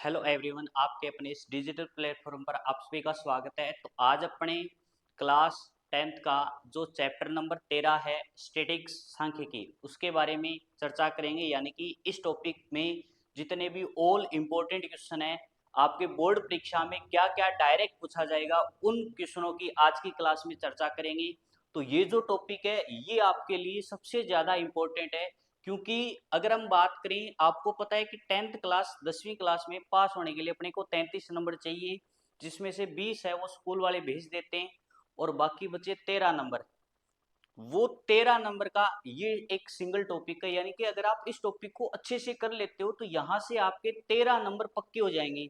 Hello everyone, आपके अपने इस डिजिटल प्लेटफॉर्म पर आप सभी का स्वागत है। तो आज अपने क्लास 10th का जो चैप्टर नंबर 13 है स्टैटिक्स सांख्यिकी, उसके बारे में चर्चा करेंगे। यानी कि इस टॉपिक में जितने भी ऑल इम्पोर्टेंट क्वेश्चन है आपके बोर्ड परीक्षा में क्या क्या डायरेक्ट पूछा जाएगा, उन क्वेश्चनों की आज की क्लास में चर्चा करेंगे। तो ये जो टॉपिक है ये आपके लिए सबसे ज़्यादा इम्पोर्टेंट है, क्योंकि अगर हम बात करें, आपको पता है कि 10th क्लास 10वीं क्लास में पास होने के लिए अपने को 33 नंबर चाहिए, जिसमें से 20 है वो स्कूल वाले भेज देते हैं और बाकी बचे 13 नंबर। वो 13 नंबर का ये एक सिंगल टॉपिक है, यानी कि अगर आप इस टॉपिक को अच्छे से कर लेते हो तो यहाँ से आपके 13 नंबर पक्के हो जाएंगे।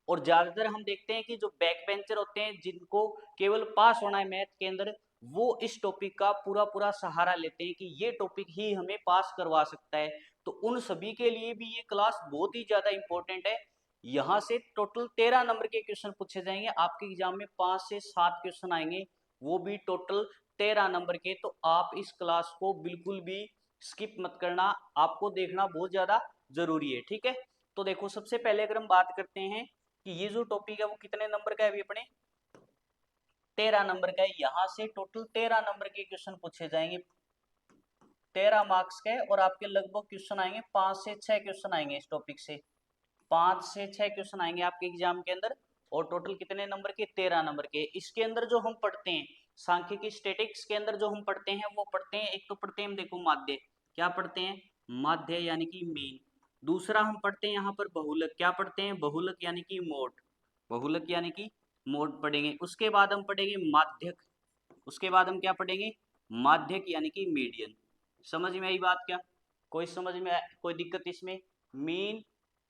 और ज्यादातर हम देखते हैं कि जो बैक बेंचर होते हैं जिनको केवल पास होना है मैथ के अंदर, वो इस टॉपिक का पूरा पूरा सहारा लेते हैं कि ये टॉपिक ही हमें पास करवा सकता है। तो उन सभी के लिए भी ये क्लास बहुत ही ज्यादा इंपॉर्टेंट है। यहाँ से टोटल 13 नंबर के क्वेश्चन पूछे जाएंगे आपके एग्जाम में, 5 से 7 क्वेश्चन आएंगे, वो भी टोटल 13 नंबर के। तो आप इस क्लास को बिल्कुल भी स्किप मत करना, आपको देखना बहुत ज्यादा जरूरी है। ठीक है, तो देखो सबसे पहले अगर हम बात करते हैं कि ये जो टॉपिक है वो कितने नंबर का है, अभी अपने 13 नंबर का है। यहाँ से टोटल 13 नंबर के क्वेश्चन पूछे जाएंगे, 13 मार्क्स के, और आपके लगभग क्वेश्चन आएंगे 5 से 6 क्वेश्चन आएंगे इस टॉपिक से। 5 से 6 क्वेश्चन आएंगे आपके एग्जाम के अंदर, और टोटल कितने नंबर के, 13 नंबर के। इसके अंदर जो हम पढ़ते हैं सांख्यिकी स्टैटिक्स के अंदर जो हम पढ़ते हैं वो पढ़ते हैं, एक तो पढ़ते हैं हम, देखो माध्य, क्या पढ़ते हैं, माध्य यानी कि मीन। दूसरा हम पढ़ते हैं यहाँ पर बहुलक, क्या पढ़ते हैं, बहुलक यानी कि मोड, बहुलक यानी कि मोड पढ़ेंगे। उसके बाद हम पढ़ेंगे माध्यक, उसके बाद हम क्या पढ़ेंगे, माध्यक यानी कि मीडियन। समझ में आई बात क्या, कोई समझ में कोई दिक्कत इसमें, मीन,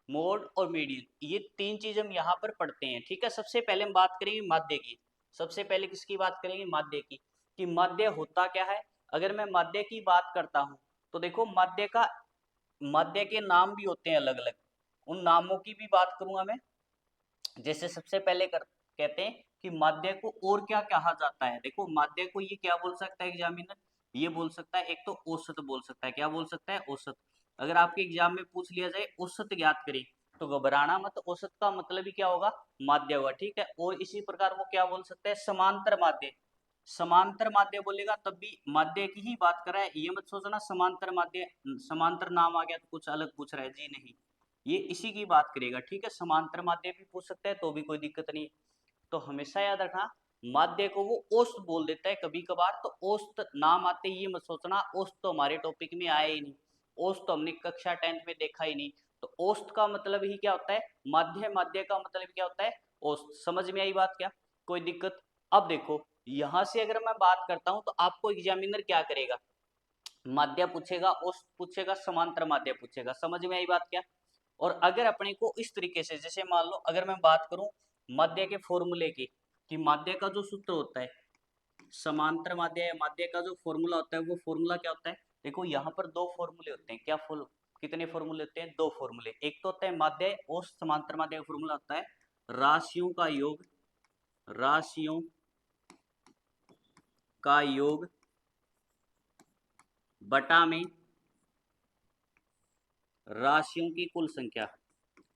मोड और मीडियन, ये तीन चीज हम यहाँ पर पढ़ते हैं। ठीक है, सबसे पहले हम बात करेंगे माध्य की। सबसे पहले किसकी बात करेंगे, माध्य की, कि माध्य होता क्या है। अगर मैं माध्य की बात करता हूँ तो देखो माध्य का, माध्य के नाम भी होते हैं अलग अलग, उन नामों की भी बात करूंगा मैं। जैसे सबसे पहले कहते हैं कि माध्य को और क्या कहा जाता है। देखो माध्य को ये क्या बोल सकता है एग्जामिनर, ये बोल सकता है, एक तो औसत बोल सकता है, क्या बोल सकता है, औसत। अगर आपके एग्जाम में पूछ लिया जाए औसत ज्ञात करें, तो घबराना मत, औसत का मतलब ही क्या होगा, माध्य हुआ। ठीक है, और इसी प्रकार वो क्या बोल सकता है, समांतर माध्य। समांतर माध्य बोलेगा तब भी माध्य की ही बात कर रहा है, ये मत सोचना समांतर माध्य, समांतर नाम आ गया तो कुछ अलग पूछ रहा है, जी नहीं, ये इसी की बात करेगा। ठीक है, समांतर माध्य भी पूछ सकता है तो भी कोई दिक्कत नहीं। तो हमेशा याद रखना, माध्य को वो औसत बोल देता है कभी कभार, तो औसत नाम आते ही ये मत सोचना औसत तो हमारे टॉपिक में आया ही नहीं, औसत तो हमने कक्षा 10th में देखा ही नहीं। तो औसत का मतलब ही क्या होता है, माध्य, माध्य का मतलब क्या होता है, औसत। समझ में आई बात क्या, कोई दिक्कत। अब देखो यहां से अगर मैं बात करता हूं तो आपको एग्जामिनर क्या करेगा, माध्य पूछेगा, औसत पूछेगा, समांतर माध्य पूछेगा। समझ में आई बात क्या। और अगर अपने को इस तरीके से, जैसे मान लो अगर मैं बात करूं माध्य के फॉर्मूले की, कि माध्य का जो सूत्र होता है, समांतर माध्य या माध्य का जो फॉर्मूला होता है वो फॉर्मूला क्या होता है। देखो यहाँ पर दो फॉर्मूले होते हैं, क्या कितने फॉर्मूले होते हैं, दो फॉर्मूले। एक तो होता है माध्य और समांतर माध्य का फॉर्मूला होता है राशियों का योग, राशियों का योग बटा में राशियों की कुल संख्या,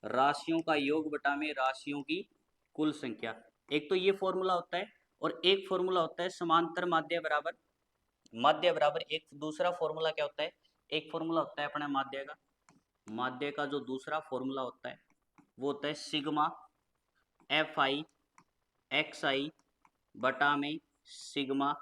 राशियों का योग बटा में राशियों की कुल संख्या। एक तो ये फॉर्मूला होता है, और एक फॉर्मूला होता है समांतर माध्य बराबर, माध्य बराबर एक दूसरा फॉर्मूला क्या होता है, एक फॉर्मूला होता है अपने माध्य का, माध्य का जो दूसरा फॉर्मूला होता है वो होता है sigma F I X I बटा में सिग्मा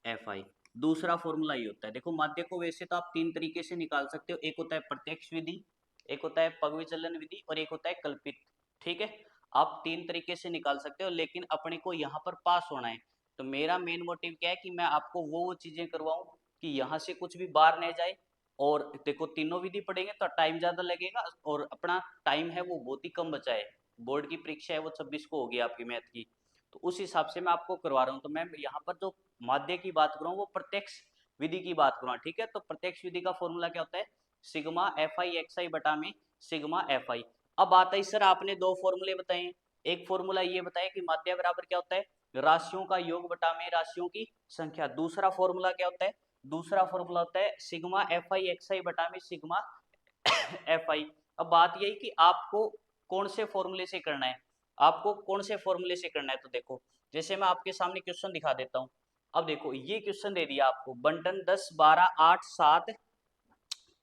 एफ आई। दूसरा फॉर्मूला ये होता है। देखो माध्य को वैसे तो आप तीन तरीके से निकाल सकते हो, एक होता है प्रत्यक्ष विधि, एक होता है पग विचलन विधि, और एक होता है कल्पित। ठीक है, आप तीन तरीके से निकाल सकते हो, लेकिन अपने को यहाँ पर पास होना है। तो मेरा मेन मोटिव क्या है कि मैं आपको वो चीजें करवाऊं कि यहाँ से कुछ भी बाहर नहीं जाए। और देखो तीनों विधि पढ़ेंगे तो टाइम ज्यादा लगेगा, और अपना टाइम है वो बहुत ही कम बचा है। बोर्ड की परीक्षा है वो 26 को होगी आपकी मैथ की, तो उस हिसाब से मैं आपको करवा रहा हूँ। तो मैं यहाँ पर जो माध्य की बात कर रहा हूँ वो प्रत्यक्ष विधि की बात करूँ। ठीक है, तो प्रत्यक्ष विधि का फॉर्मूला क्या होता है, sigma F I X I बटा में सिग्मा एफ आई। अब आता है सर आपने दो फॉर्मूले बताए, एक फॉर्मूला ये बताया कि माध्य बराबर क्या होता है, राशियों का योग बटा में राशियों की संख्या। दूसरा फॉर्मूला क्या होता है, दूसरा फॉर्मूला होता है sigma F I X I बटा में सिग्मा एफ आई। अब बात यही कि आपको कौन से फॉर्मूले से करना है, आपको कौन से फॉर्मूले से करना है। तो देखो जैसे मैं आपके सामने क्वेश्चन दिखा देता हूँ। अब देखो ये क्वेश्चन दे दिया आपको, बंटन 10 12 8 7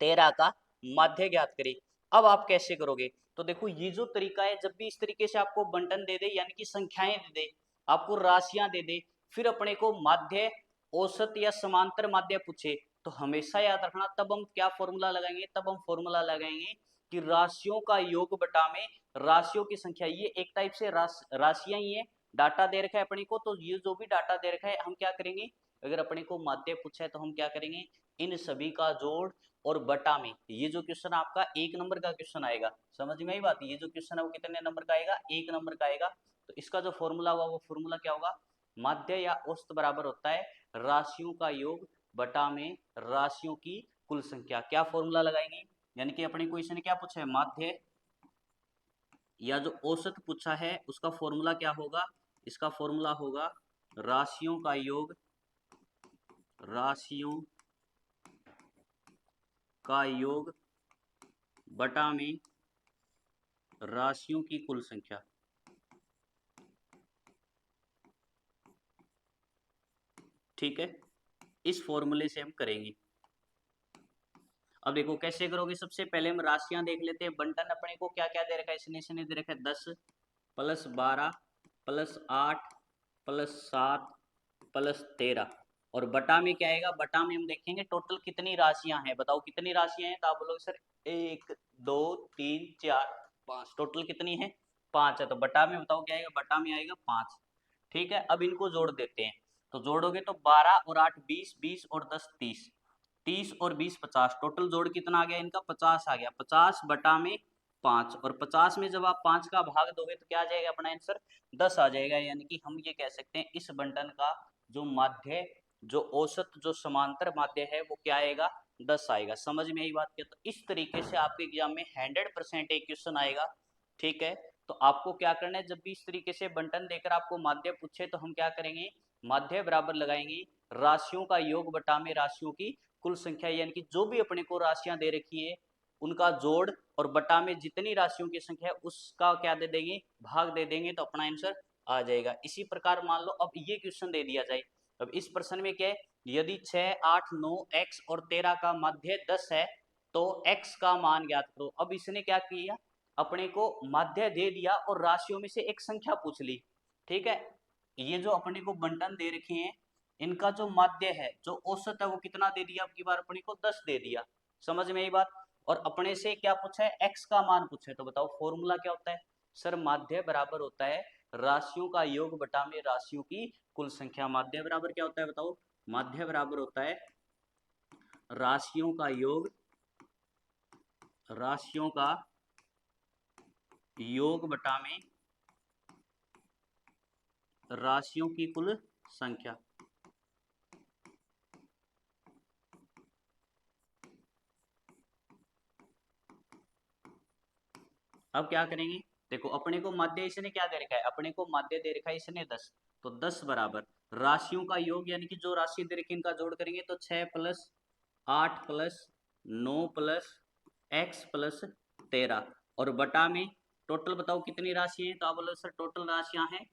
13 का माध्य ज्ञात करें। अब आप कैसे करोगे, तो देखो ये जो तरीका है, जब भी इस तरीके से आपको बंटन दे दे यानी कि संख्याएं दे दे, आपको राशियां दे दे, फिर अपने को माध्य औसत या समांतर माध्य पूछे, तो हमेशा याद रखना तब हम क्या फॉर्मूला लगाएंगे, तब हम फॉर्मूला लगाएंगे कि राशियों का योग बटा में राशियों की संख्या। ये एक टाइप से राशियां ही है, डाटा दे रखा है अपने को, तो ये जो भी डाटा दे रखा है हम क्या करेंगे, अगर अपने को माध्य पूछा है तो हम क्या करेंगे, इन सभी का जोड़ और बटा में। ये जो क्वेश्चन आपका 1 नंबर का क्वेश्चन आएगा, समझ में आई बात, ये जो क्वेश्चन है वो कितने नंबर का आएगा, 1 नंबर का आएगा। तो इसका जो फॉर्मूला होगा वो फॉर्मूला क्या होगा, माध्य या औसत बराबर होता है राशियों का योग बटा में राशियों की कुल संख्या। क्या फॉर्मूला लगाएंगे, यानी कि अपने को इसने क्या पूछा है, माध्य या जो औसत पूछा है उसका फॉर्मूला क्या होगा, इसका फॉर्मूला होगा राशियों का योग, राशियों का योग बटा में राशियों की कुल संख्या। ठीक है, इस फॉर्मूले से हम करेंगे। अब देखो कैसे करोगे, सबसे पहले हम राशियां देख लेते हैं। बंटन अपने को क्या क्या दे रखा है, इसने दे रखा है 10 प्लस 12 प्लस 8 प्लस 7 प्लस 13, और बटा में क्या आएगा, बटा में हम देखेंगे टोटल कितनी राशियां हैं, बताओ कितनी राशियां हैं। तो आप बोलोगे सर 1 2 3 4 5, टोटल कितनी है, 5 है। तो बटा में बताओ क्या आएगा, बटा में आएगा 5। ठीक है, अब इनको जोड़ देते हैं, तो जोड़ोगे तो 12 और 8 20, 20 और 10 30, 30 और 20 50, टोटल जोड़ कितना आ गया इनका, 50 आ गया। 50 बटा में 5, और 50 में जब आप 5 का भाग दोगे तो क्या आ जाएगा अपना आंसर, 10 आ जाएगा। यानी कि हम ये कह सकते हैं इस बंटन का जो माध्य, जो औसत, जो समांतर माध्य है वो क्या आएगा, 10 आएगा। समझ में आई बात क्या, तो इस तरीके से आपके एग्जाम में 100% एक क्वेश्चन आएगा। ठीक है, तो आपको क्या करना है, जब भी इस तरीके से बंटन देकर आपको माध्य पूछे तो हम क्या करेंगे, माध्य बराबर लगाएंगे राशियों का योग बटा में राशियों की कुल संख्या, यानी कि जो भी अपने को राशियां दे रखी है उनका जोड़ और बटा में जितनी राशियों की संख्या है उसका क्या दे देंगे, भाग दे देंगे, तो अपना आंसर आ जाएगा। इसी प्रकार मान लो अब ये क्वेश्चन दे दिया जाए, अब इस प्रश्न में क्या है, यदि 6 8 9 x और 13 का माध्य 10 है तो x का मान ज्ञात करो। अब इसने क्या किया, अपने को माध्य दे दिया और राशियों में से एक संख्या पूछ ली। ठीक है, ये जो अपने को बंटन दे रखे हैं इनका जो माध्य है, जो औसत है वो कितना दे दिया, अब की बार अपने को 10 दे दिया। समझ में आई बात, और अपने से क्या पूछा है, x का मान पूछा है। तो बताओ फॉर्मूला क्या होता है, सर माध्य बराबर होता है राशियों का योग बटा में राशियों की कुल संख्या। माध्य बराबर क्या होता है बताओ, माध्य बराबर होता है राशियों का योग, राशियों का योग बटा में राशियों की कुल संख्या। अब क्या करेंगे, देखो अपने को माध्य इसने क्या दे रखा है, अपने को माध्य दे रखा है इसने 10, तो 10 बराबर राशियों का योग, यानी कि जो राशि दे रखी इनका जोड़ करेंगे तो 6 plus 8 plus 9 plus x plus 13, और बटा में टोटल बताओ कितनी राशि है, तो आप बोलो सर टोटल राशियां हैं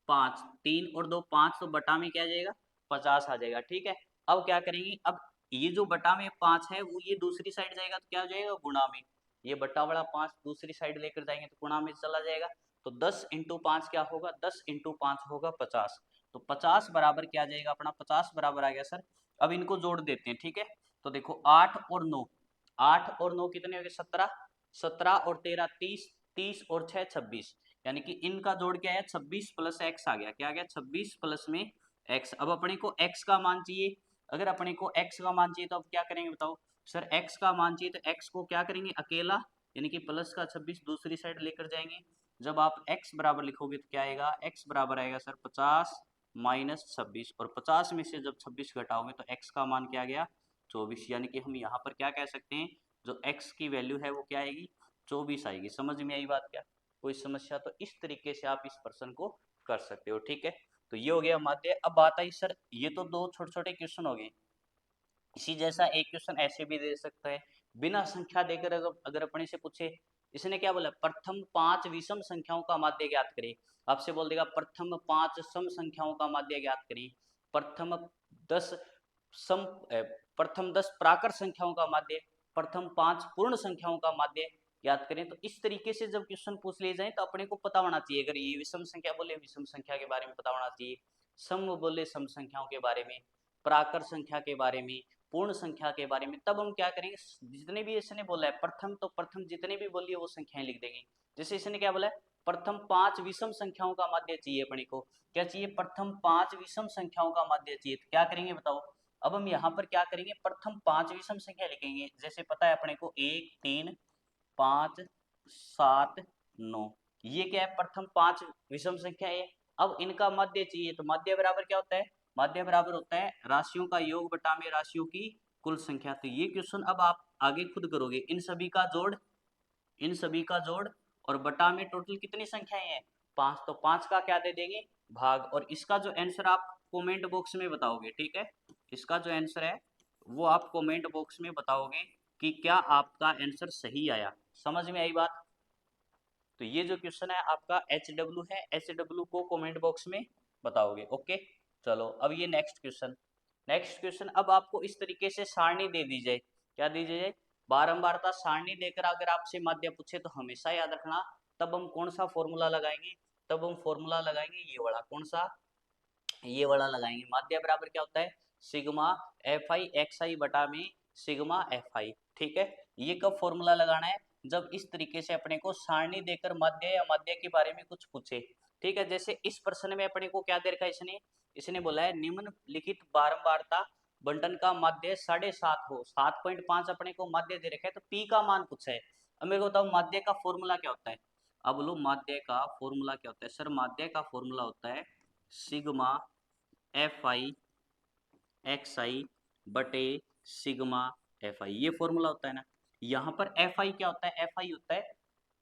5, 3 और 2 5, तो बटा में क्या आ जाएगा 50 आ जाएगा। ठीक है, अब क्या करेंगे, अब ये जो बटा में 5 है वो ये दूसरी साइड जाएगा तो क्या हो जाएगा गुणा में, ये बट्टा वाला 5 दूसरी साइड लेकर जाएंगे तो गुणा में चला जाएगा। तो 10 इंटू 5 क्या होगा, 10 इंटू 5 होगा 50, तो 50 बराबर क्या आ जाएगा अपना, 50 बराबर आ गया सर। अब इनको जोड़ देते हैं। ठीक है, तो देखो 8 और 9, 8 और 9 कितने हो गए 17, 17 और 13 30, 30 और 6 26, यानी कि इनका जोड़ क्या है 26 प्लस एक्स आ गया, क्या आ गया 26 प्लस में एक्स। अब अपने को एक्स का मान चाहिए, अगर अपने को एक्स का मान चाहिए तो अब क्या करेंगे बताओ, सर x का मान चाहिए तो x को क्या करेंगे अकेला, यानी कि प्लस का 26 दूसरी साइड लेकर जाएंगे। जब आप x बराबर लिखोगे तो क्या आएगा, x बराबर आएगा सर 50 माइनस 26, और 50 में से जब 26 घटाओगे तो x का मान क्या गया 24, यानी कि हम यहाँ पर क्या कह सकते हैं, जो x की वैल्यू है वो क्या आएगी 24 आएगी। समझ में आई बात क्या, कोई समस्या, तो इस तरीके से आप इस प्रश्न को कर सकते हो। ठीक है, तो ये हो गया माध्य। अब बात आई सर ये तो दो छोटे छोटे क्वेश्चन हो गए, इसी जैसा एक क्वेश्चन ऐसे भी दे सकता है, बिना संख्या देकर अगर अपने से पूछे इसने क्या बोला, प्रथम 5 विषम संख्याओं का माध्य ज्ञात करें। आपसे बोल देगा प्रथम 5 सम संख्याओं का माध्य ज्ञात करें, प्रथम 10 सम प्रथम 10 प्राकृत संख्याओं का माध्य, प्रथम 5 पूर्ण संख्याओं का माध्य ज्ञात करें। तो इस तरीके से जब क्वेश्चन पूछ लिए जाए तो अपने को पता होना चाहिए, अगर ये विषम संख्या बोले विषम संख्या के बारे में पता होना चाहिए, सम बोले सम संख्याओं के बारे में, प्राकृत संख्या के बारे में, पूर्ण संख्या के बारे में। तब हम क्या करेंगे, जितने भी इसने बोला है प्रथम, तो प्रथम जितने भी बोलिए वो संख्याएं लिख देंगे। जैसे इसने क्या बोला है, प्रथम 5 विषम संख्याओं का माध्य चाहिए अपने को, क्या चाहिए, प्रथम 5 विषम संख्याओं का माध्य चाहिए। तो क्या करेंगे बताओ, अब हम यहाँ पर क्या करेंगे, प्रथम 5 विषम संख्या लिखेंगे। जैसे पता है अपने को 1 3 5 7 9, ये क्या है, प्रथम 5 विषम संख्या है। अब इनका माध्य चाहिए, तो माध्य बराबर क्या होता है, माध्य बराबर होता है राशियों का योग बटा में राशियों की कुल संख्या। तो ये क्वेश्चन अब आप आगे खुद करोगे, इन सभी का जोड़, इन सभी का जोड़ और बटा में टोटल कितनी संख्याएं हैं, 5, तो 5 का क्या दे देंगे, भाग। और इसका जो आंसर आप कमेंट बॉक्स में बताओगे, ठीक है, इसका जो आंसर है वो आप कमेंट बॉक्स में बताओगे कि क्या आपका आंसर सही आया। समझ में आई बात। तो ये जो क्वेश्चन है आपका HW है, HW को कमेंट बॉक्स में बताओगे। ओके, चलो अब ये नेक्स्ट क्वेश्चन, नेक्स्ट क्वेश्चन अब आपको इस तरीके से सारणी दे दी जाए, क्या दी जाए, बारंबारता सारणी देकर अगर आपसे माध्य पूछे तो हमेशा याद रखना, तब हम कौन सा फॉर्मूला लगाएंगे, तब हम फॉर्मूला लगाएंगे ये वाला, कौन सा, ये वाला लगाएंगे। माध्य बराबर क्या होता है, sigma F I X I बटा में सिग्मा एफ आई, ठीक है। ये कब फॉर्मूला लगाना है, जब इस तरीके से अपने को सारणी देकर माध्य या माध्य के बारे में कुछ पूछे, ठीक है। जैसे इस प्रश्न में अपने को क्या दे रखा है, इसने इसने बोला है निम्नलिखित बारंबारता बंटन का माध्य 7.5 हो, 7.5 अपने को माध्य दे रखा है, तो पी का मान पूछा है। अब मेरे को बताओ माध्य का फॉर्मूला क्या होता है। अब बोलो माध्य का फॉर्मूला क्या होता है, सर माध्य का फॉर्मूला होता है सिग्मा एफ आई एक्स आई बटे सिग्मा एफ आई, ये फॉर्मूला होता है ना। यहाँ पर एफ आई क्या होता है, एफ आई होता है,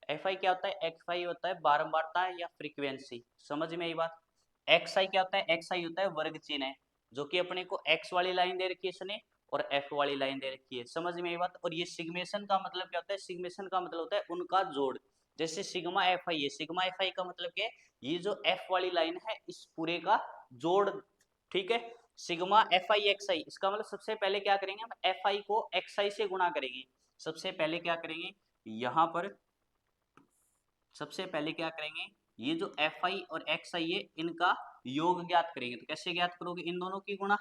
एफ आई क्या होता है, एक्स आई होता है बारंबारता या फ्रीक्वेंसी, समझ में आई बात। एक्स आई क्या होता है, एक्स आई होता है वर्ग चिन्ह है, जो कि अपने को एक्स वाली लाइन दे रखी है इसने और एफ वाली लाइन दे रखी है, समझ में आई बात। और ये सिग्मेशन का मतलब क्या होता है, सिग्मेशन का मतलब होता है उनका जोड़। जैसे सिग्मा एफ आई है, सिग्मा एफ आई का मतलब क्या है, ये जो एफ वाली लाइन है इस पूरे का जोड़, ठीक है। सिग्मा एफ आई एक्स आई, इसका मतलब सबसे पहले क्या करेंगे हम, एफ आई को एक्स आई से गुणा करेंगे। सबसे पहले क्या करेंगे, यहाँ पर सबसे पहले क्या करेंगे, ये जो एफ आई और एक्स आई है इनका योग ज्ञात करेंगे। तो कैसे ज्ञात करोगे, इन दोनों की गुणा,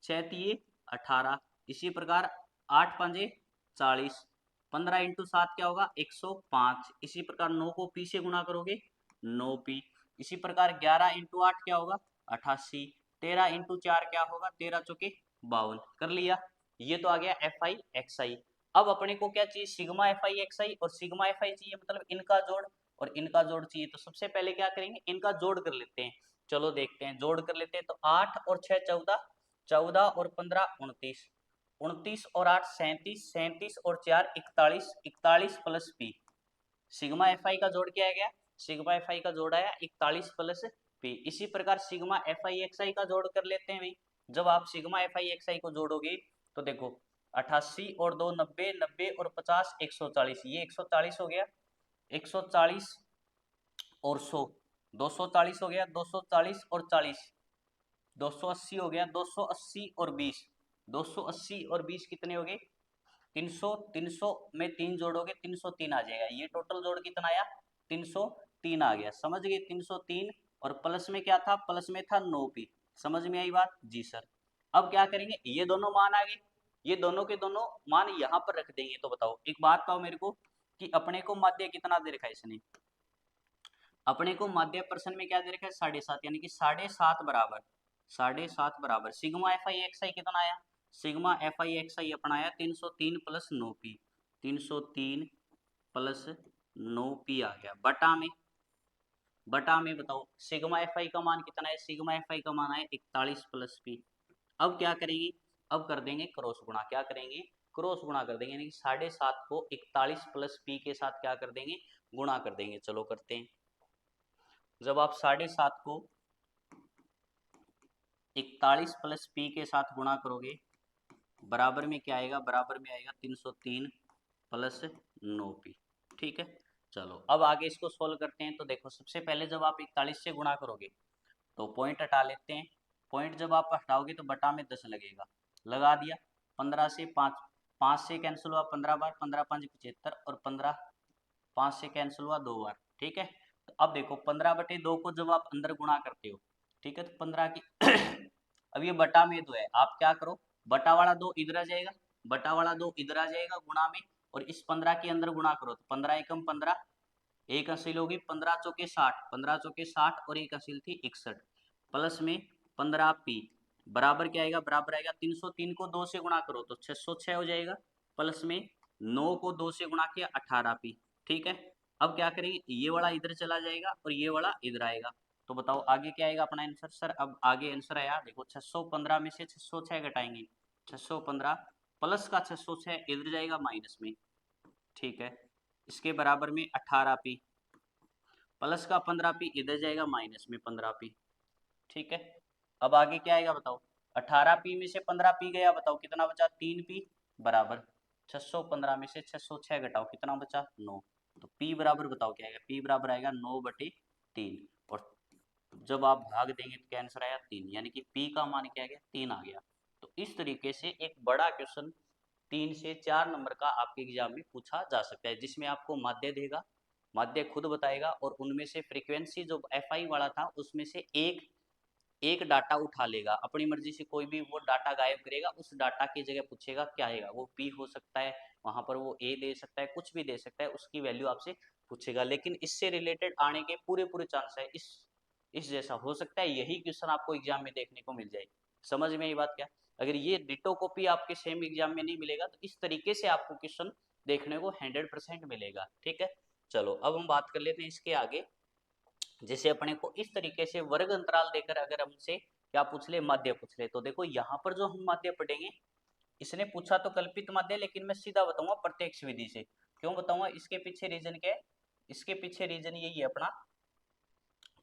6 तिये 18, इसी प्रकार 8 पंजे 40, 15 इंटू 7 क्या होगा 105, इसी प्रकार 9 को पी से गुणा करोगे 9 पी, इसी प्रकार 11 इंटू 8 क्या होगा 88, 13 इंटू 4 क्या होगा 13 चौके 52, कर लिया। ये तो आ गया एफ आई एक्स आई। अब अपने को क्या चाहिए, सिग्मा एफ आई एक्स आई और सिग्मा एफ आई चाहिए, मतलब इनका जोड़ और इनका जोड़ चाहिए। तो सबसे पहले क्या करेंगे, इनका जोड़ कर लेते हैं, चलो देखते हैं, जोड़ कर लेते हैं। तो 8 और 6 14, 14 और 15 29, 29 और 8 37, 37 और 4 41, 41 plus P, sigma F I का जोड़ क्या आ गया, सिग्मा एफ आई का जोड़ आया 41 प्लस पी। इसी प्रकार सिग्मा एफ आई एक्स आई का जोड़ कर लेते हैं भाई। जब आप सिग्मा एफ आई एक्स आई को जोड़ोगे तो देखो 88 और 2 90, 90 और 50 140, ये 140 हो गया, 140 और 100 240 हो गया, 240 और 40 280 हो गया, 280 और 20 280 और 20 कितने हो गए 300, 300 में 3 जोड़ोगे 303 आ जाएगा। ये टोटल जोड़ कितना आया 303 आ गया, समझ गए 303। और प्लस में क्या था, प्लस में था 9p, समझ में आई बात जी सर। अब क्या करेंगे, ये दोनों मान आ गए, ये दोनों के दोनों मान यहाँ पर रख देंगे। तो बताओ एक बात बताओ मेरे को कि अपने को माध्य कितना दे रखा है इसने, अपने को माध्य प्रश्न में क्या दे रखा है 7.5, यानी कि 7.5 बराबर, 7.5 बराबर सिग्मा एफ आई एक्स आई कितना आया, सिग्मा एफ आई एक्स आई अपना आया 303 प्लस 9p, 303 प्लस 9p आ गया बटा में, बटा में बताओ सिग्मा एफ आई का मान कितना है, सिग्मा एफ आई का मान है 41 प्लस p। अब क्या करेंगे, अब कर देंगे क्रॉस गुणा, क्या करेंगे क्रॉस गुणा कर देंगे, यानी कि 7.5 को 41 प्लस p के साथ क्या कर देंगे गुणा कर देंगे। चलो करते हैं, जब आप 7.5 को 41 प्लस पी के साथ गुणा करोगे बराबर में क्या आएगा, बराबर में आएगा 303 प्लस 9p, ठीक है। चलो अब आगे इसको सोल्व करते हैं। तो देखो सबसे पहले जब आप 41 से गुणा करोगे तो पॉइंट हटा लेते हैं। पॉइंट जब आप हटाओगे तो बटा में 10 लगेगा, लगा दिया। 15 से 5, 5 से कैंसिल हुआ 15 बार, 15 5 75, और 15 5 से कैंसिल हुआ 2 बार, ठीक है। तो अब देखो 15/2 को जब आप अंदर गुणा करते हो, ठीक है, तो 15 की अब ये बटा में 2 है, आप क्या करो, बटा वाला 2 इधर आ जाएगा, बटा वाला 2 इधर आ जाएगा गुणा में, और इस 15 के अंदर गुणा करो तो 15 एकम 15, एक हासिल होगी 15 चौके 60, 15 चौके 60 और एक हासिल थी 61, प्लस में 15p बराबर क्या आएगा, बराबर आएगा 303 को 2 से गुणा करो तो 606 हो जाएगा, प्लस में 9 को 2 से गुणा किया 18p, ठीक है। अब क्या करेंगे, ये वाला इधर चला जाएगा और ये वाला इधर आएगा, तो बताओ आगे क्या आएगा अपना आंसर। सर अब आगे आंसर आया, देखो 615 में से 606 घटाएंगे, 615 प्लस का 606 इधर जाएगा माइनस में, ठीक है, इसके बराबर में 18p प्लस का 15p इधर जाएगा माइनस में 15p, ठीक है। अब आगे क्या आएगा बताओ, 18p में से 15p गया, बताओ कितना बचा, 3p बराबर 615 में से 606 घटाओ कितना बचा, 9, तो p बराबर बताओ क्या आएगा, p बराबर आएगा 9/3, और जब आप भाग देंगे तो क्या आंसर आया 3, यानी कि p का मान क्या आ गया, 3 आ गया। तो इस तरीके से एक बड़ा क्वेश्चन 3 से 4 नंबर का आपके एग्जाम में पूछा जा सकता है, जिसमें आपको माध्य देगा, माध्य खुद बताएगा, और उनमें से फ्रीक्वेंसी जो एफआई वाला था उसमें से एक एक डाटा उठा लेगा, अपनी मर्जी से कोई भी वो डाटा गायब करेगा, उस डाटा की जगह पूछेगा क्या आएगा, वो पी हो सकता है, वहां पर वो ए दे सकता है, कुछ भी दे सकता है, उसकी वैल्यू आपसे पूछेगा, लेकिन इससे रिलेटेड आने के पूरे पूरे चांस है, इस जैसा हो सकता है यही क्वेश्चन आपको एग्जाम में देखने को मिल जाए। समझ में ये बात क्या, अगर ये डिटो कॉपी आपके सेम एग्जाम में नहीं मिलेगा तो इस तरीके से आपको क्वेश्चन देखने को 100% मिलेगा, ठीक है। चलो अब हम बात कर लेते हैं इसके आगे, जैसे अपने को इस तरीके से वर्ग अंतराल देकर अगर हमसे क्या पूछ ले, माध्य पूछ ले, तो देखो यहाँ पर जो हम माध्य पढ़ेंगे, इसने पूछा तो कल्पित माध्य, लेकिन मैं सीधा बताऊंगा प्रत्यक्ष विधि से। क्यों बताऊंगा, इसके पीछे रीजन क्या है, इसके पीछे रीजन यही है अपना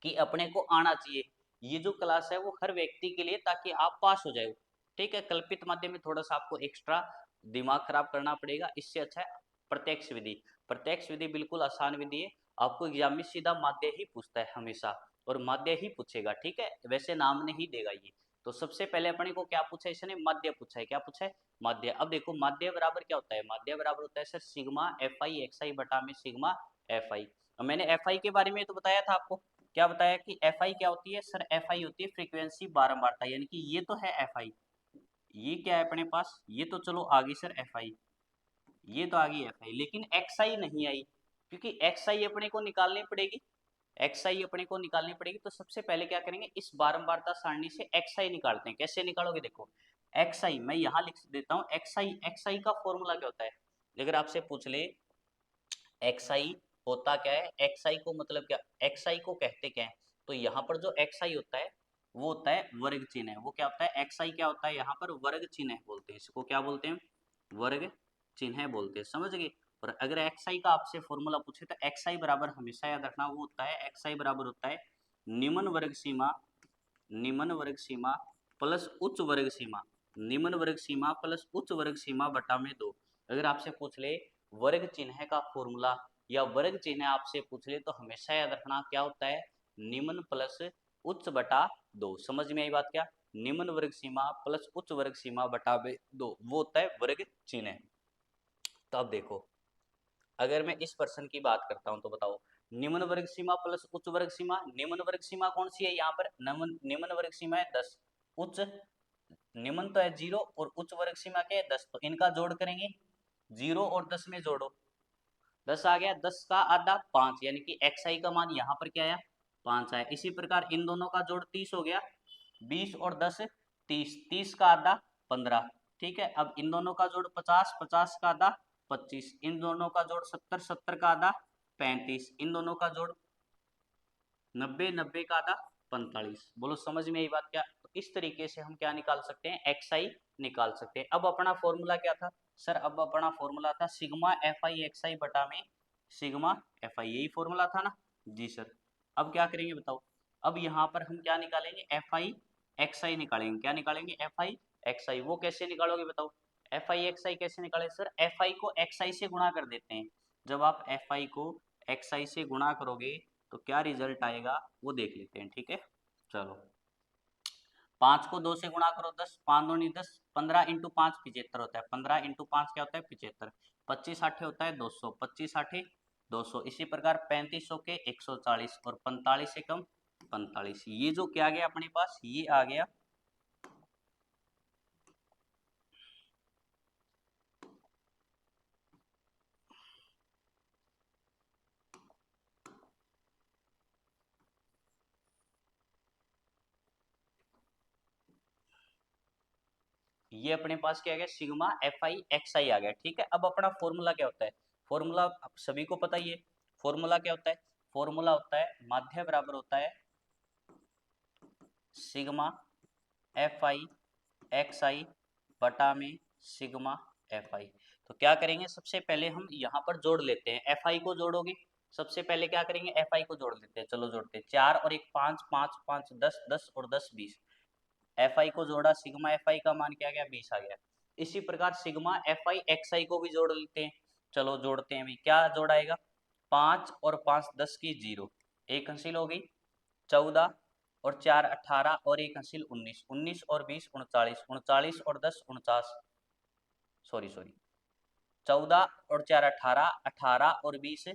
कि अपने को आना चाहिए ये जो क्लास है वो हर व्यक्ति के लिए, ताकि आप पास हो जाए, ठीक है। कल्पित माध्यम में थोड़ा सा आपको एक्स्ट्रा दिमाग खराब करना पड़ेगा, इससे अच्छा है प्रत्यक्ष विधि। प्रत्यक्ष विधि बिल्कुल आसान विधि है, आपको एग्जाम में सीधा माध्य ही पूछता है हमेशा, और माध्य ही पूछेगा, ठीक है, वैसे नाम नहीं देगा ये। तो सबसे पहले अपने को क्या पूछा है, इसने माध्य पूछा है, क्या पूछा है, माध्य। अब देखो माध्य बराबर क्या होता है, माध्य बराबर होता है sir sigma F I X I बटा में सिग्मा एफ आई। मैंने एफ आई के बारे में तो बताया था आपको, क्या बताया कि एफ आई क्या होती है, सर एफ आई होती है फ्रीक्वेंसी बारंबारता, यानी कि ये तो है एफ आई, ये क्या है अपने पास, ये तो चलो आगे सर एफ आई, ये तो आ गई एफ आई, लेकिन एक्स आई नहीं आई, क्योंकि एक्स आई अपने को निकालनी पड़ेगी, एक्स आई अपने को निकालनी पड़ेगी। तो सबसे पहले क्या करेंगे, इस बारंबारता सारणी से एक्स आई निकालते हैं। कैसे निकालोगे, देखो एक्स आई मैं यहाँ लिख देता हूँ, एक्स आई का फॉर्मूला क्या होता है, अगर आपसे पूछ ले एक्स आई होता क्या है, एक्स आई को मतलब क्या, एक्स आई को कहते क्या है, तो यहाँ पर जो एक्स आई होता है वो होता है वर्ग चिन्ह है, वो क्या होता है, एक्स आई क्या होता है, यहाँ पर वर्ग चिन्ह बोलते हैं, इसको क्या बोलते हैं, वर्ग चिन्ह बोलते हैं, समझ गए। और अगर एक्स आई का आपसे फॉर्मूला पूछे तो एक्स आई बराबर हमेशा याद रखना, वो होता है एक्स आई बराबर होता है निम्न वर्ग सीमा, निम्न वर्ग सीमा प्लस उच्च वर्ग सीमा, निम्न वर्ग सीमा प्लस उच्च वर्ग सीमा बटा में 2। अगर आपसे पूछ ले वर्ग चिन्ह का फॉर्मूला या वर्ग चिन्ह आपसे पूछ ले तो हमेशा याद रखना क्या होता है, निम्न प्लस उच्च बटा 2। समझ में आई बात क्या, निम्न वर्ग सीमा प्लस उच्च वर्ग सीमा बटा 2 वो होता है वर्ग चिन्ह। तो अब देखो अगर मैं इस पर्सन की बात करता हूं तो बताओ, निम्न वर्ग सीमा प्लस उच्च वर्ग सीमा, निम्न वर्ग सीमा कौन सी है यहाँ पर, निम्न वर्ग सीमा है 10, उच्च निम्न तो है 0 और उच्च वर्ग सीमा क्या है 10, तो इनका जोड़ करेंगे, 0 और 10 में जोड़ो 10 आ गया, 10 का आधा 5, यानी कि एक्स आई का मान यहाँ पर क्या आया 5 आया। इसी प्रकार इन दोनों का जोड़ 30 हो गया, 20 और 10 30, 30 का आधा 15, ठीक है। अब इन दोनों का जोड़ 50, 50 का आधा 25, इन दोनों का जोड़ 70, 70 का आधा 35, इन दोनों का जोड़ 90, 90 का आधा 45। बोलो समझ में आई बात क्या, तो इस तरीके से हम क्या निकाल सकते हैं, एक्स आई निकाल सकते हैं। अब अपना फॉर्मूला क्या था सर, अब अपना फॉर्मूला था sigma F I X I बटा में सिग्मा एफ आई, यही फॉर्मूला था ना जी सर। अब क्या करेंगे बताओ, अब यहाँ पर हम क्या निकालेंगे, एफ आई एक्स आई निकालेंगे, क्या निकालेंगे, एफ आई एक्स आई। वो कैसे निकालोगे बताओ, एफ आई एक्स आई कैसे निकाले सर, एफ आई को एक्स आई से गुणा कर देते हैं, जब आप एफ आई को xi से गुणा करोगे तो क्या रिजल्ट आएगा वो देख लेते हैं, ठीक है। चलो 5 को 2 से गुणा करो 10, 5 दूनी 10, 15 इंटू 5 75 होता है, 15 इंटू 5 क्या होता है 75, 25 आठे होता है 200, 25 आठे 200। इसी प्रकार 3500 के 140 और 45 से कम 45। ये जो क्या गया अपने पास, ये आ गया ये अपने पास क्या आ गया सिग्मा एफ आई एक्स आई आ गया, ठीक है। अब अपना फॉर्मूला क्या होता है, फॉर्मूला सभी को पता ही है। फॉर्मूला क्या होता है, फॉर्मूला होता है माध्य बराबर होता है sigma F I X I बटा में सिग्मा एफ आई। तो क्या करेंगे, सबसे पहले हम यहाँ पर जोड़ लेते हैं, एफ आई को जोड़ोगे। सबसे पहले क्या करेंगे, एफ आई को जोड़ लेते हैं, चलो जोड़ते हैं। 4 और 1 5, 5 5 10, 10 और 10 20। एफ आई को जोड़ा, सिग्मा एफ आई का मान क्या गया 20 आ गया। इसी प्रकार सिग्मा एफ आई एक्स आई को भी जोड़ लेते हैं, चलो जोड़ते हैं। अभी क्या जोड़ाएगा, 5 और 5 10 की 0, एक हासिल हो गई 14 और 4 18 और एक हासिल 19, 19 और 20 39, 39 और 10 49, सॉरी 14 और 4 18, 18 और 20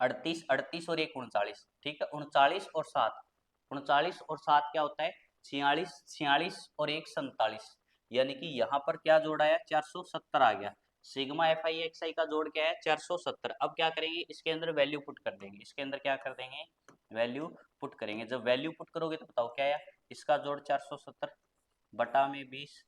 38, 38 और एक 39, ठीक है। 39 और 7, 39 और 7 क्या होता है 46, 46 और एक 47, यानी कि यहाँ पर क्या जोड़ा है 470 आ गया। सिग्मा एफ आई एक्स आई का जोड़ क्या है 470। अब क्या करेंगे, इसके अंदर वैल्यू पुट कर देंगे, इसके अंदर क्या कर देंगे वैल्यू पुट करेंगे। जब वैल्यू पुट करोगे तो बताओ क्या है, इसका जोड़ 470 बटा में 20,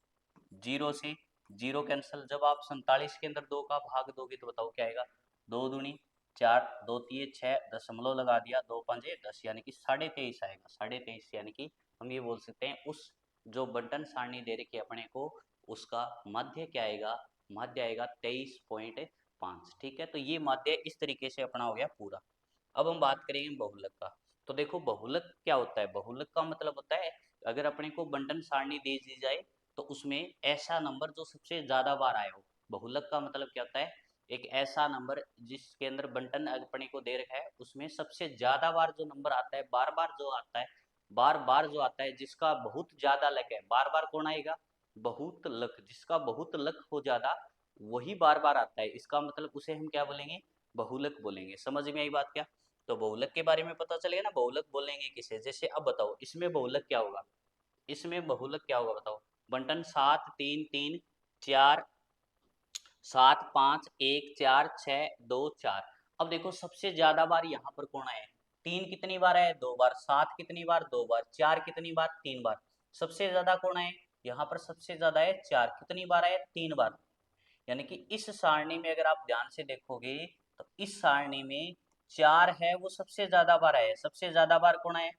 जीरो से जीरो कैंसिल। जब आप 47 के अंदर 2 का भाग दोगे तो बताओ क्या आएगा, 2 दूनी 4, 2 तिये 6, दशमलव लगा दिया, 2 पंजे 10, यानी कि 23.5 आएगा। 23.5 यानी कि हम ये बोल सकते हैं उस जो बंटन सारणी दे रखी है अपने को, उसका माध्य क्या आएगा, माध्य आएगा 23.5, ठीक है। तो ये माध्य इस तरीके से अपना हो गया पूरा। अब हम बात करेंगे बहुलक का। तो देखो बहुलक क्या होता है, बहुलक का मतलब होता है अगर अपने को बंटन सारणी दे दी जाए तो उसमें ऐसा नंबर जो सबसे ज्यादा बार आया हो। बहुलक का मतलब क्या होता है, एक ऐसा नंबर जिसके अंदर बंटन अपने को दे रखा है उसमें सबसे ज्यादा बार जो नंबर आता है, बार बार जो आता है, बार बार जो आता है, जिसका बहुत ज्यादा लक है। बार बार कौन आएगा, बहुत लक, जिसका बहुत लक हो ज्यादा वही बार बार आता है, इसका मतलब उसे हम क्या बोलेंगे, बहुलक बोलेंगे। समझ में आई बात क्या। तो बहुलक के बारे में पता चलेगा ना, बहुलक बोलेंगे किसे। जैसे अब बताओ इसमें बहुलक क्या होगा, इसमें बहुलक क्या होगा बताओ। बंटन 7 3 3 4 7 5 1 4 6 2 4। अब देखो सबसे ज्यादा बार यहाँ पर कौन आया है, 3 कितनी बार आया 2 बार, 7 कितनी बार 2 बार, 4 कितनी बार 3 बार। सबसे ज्यादा कौन आया यहाँ पर, सबसे ज्यादा है 4, कितनी बार आया 3 बार। यानी कि इस सारणी में अगर आप ध्यान से देखोगे तो इस सारणी में 4 है वो सबसे ज्यादा बार आया है। सबसे ज्यादा बार कौन आया,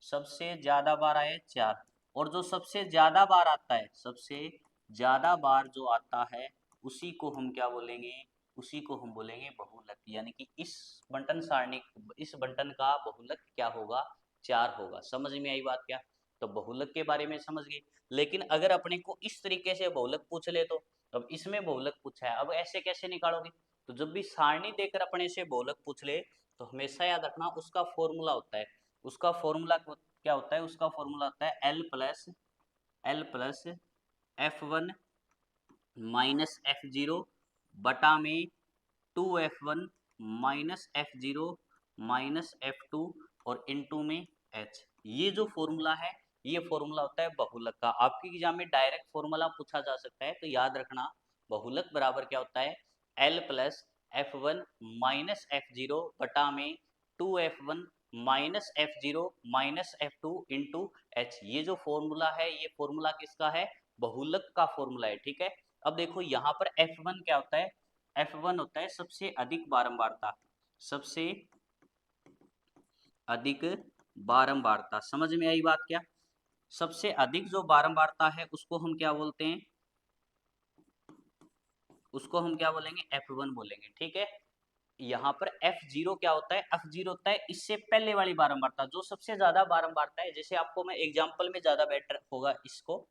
सबसे ज्यादा बार आया 4। और जो सबसे ज्यादा बार आता है, सबसे ज्यादा बार जो आता है उसी को हम क्या बोलेंगे, उसी को हम बोलेंगे बहुलक। यानी कि इस बंटन सारणी, इस बंटन का बहुलक क्या होगा 4 होगा। समझ में आई बात क्या। तो बहुलक के बारे में समझ गए। लेकिन अगर अपने को इस तरीके से बहुलक पूछ ले तो, अब इसमें बहुलक पूछा है, अब ऐसे कैसे निकालोगे। तो जब भी सारणी देकर अपने से बहुलक पूछ ले तो हमेशा याद रखना उसका फॉर्मूला होता है, उसका फॉर्मूला क्या होता है, उसका फॉर्मूला होता है L plus F one minus F zero बटा में 2f1 minus F zero minus F2 और इनटू में h। ये जो फॉर्मूला है ये फॉर्मूला होता है बहुलक का। आपके एग्जाम में डायरेक्ट फॉर्मूला पूछा जा सकता है, तो याद रखना बहुलक बराबर क्या होता है, L plus F one minus F zero बटा में 2f1 minus F zero minus F2 into H. ये जो फॉर्मूला है ये फॉर्मूला किसका है, बहुलक का फॉर्मूला है, ठीक है। अब देखो यहाँ पर F1 क्या होता है, F1 होता है सबसे अधिक बारंबारता, सबसे अधिक बारंबारता। समझ में आई बात क्या। सबसे अधिक जो बारंबारता है उसको हम क्या बोलते हैं, उसको हम क्या बोलेंगे F1 बोलेंगे, ठीक है। यहाँ पर F0 क्या होता है, F0 होता है इससे पहले वाली बारंबारता, जो सबसे ज्यादा बारंबारता है। जैसे आपको मैं एग्जाम्पल में ज्यादा बेटर होगा इसको,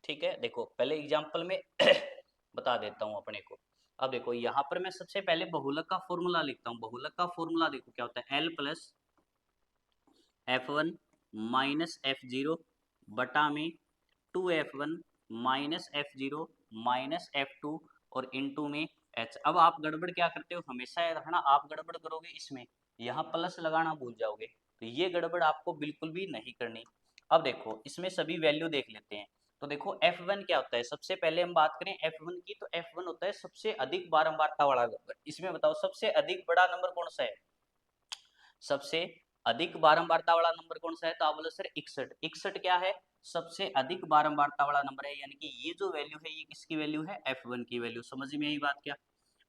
ठीक है। देखो पहले एग्जाम्पल में बता देता हूँ अपने को। अब देखो यहाँ पर मैं सबसे पहले बहुलक का फॉर्मूला लिखता हूँ। बहुलक का फॉर्मूला देखो क्या होता है, L plus F1 minus F0 बटा में 2F1 minus F0 minus F2 और इनटू में H। अब आप गड़बड़ क्या करते हो, हमेशा याद रखना, आप गड़बड़ करोगे इसमें, यहाँ प्लस लगाना भूल जाओगे, तो ये गड़बड़ आपको बिल्कुल भी नहीं करनी। अब देखो इसमें सभी वैल्यू देख लेते हैं। तो देखो F1 क्या होता है, सबसे पहले हम बात करें F1 की, तो F1 होता है सबसे अधिक बारंबारता वाला नंबर। इसमें बताओ सबसे अधिक बड़ा नंबर कौन सा है, सबसे अधिक बारंबारता वाला नंबर कौन सा है, तो आप बोलो सर 61। 61 क्या है, सबसे अधिक बारंबारता वाला नंबर है, यानी कि ये जो वैल्यू है ये किसकी वैल्यू है, F1 की वैल्यू। समझ में यही बात क्या,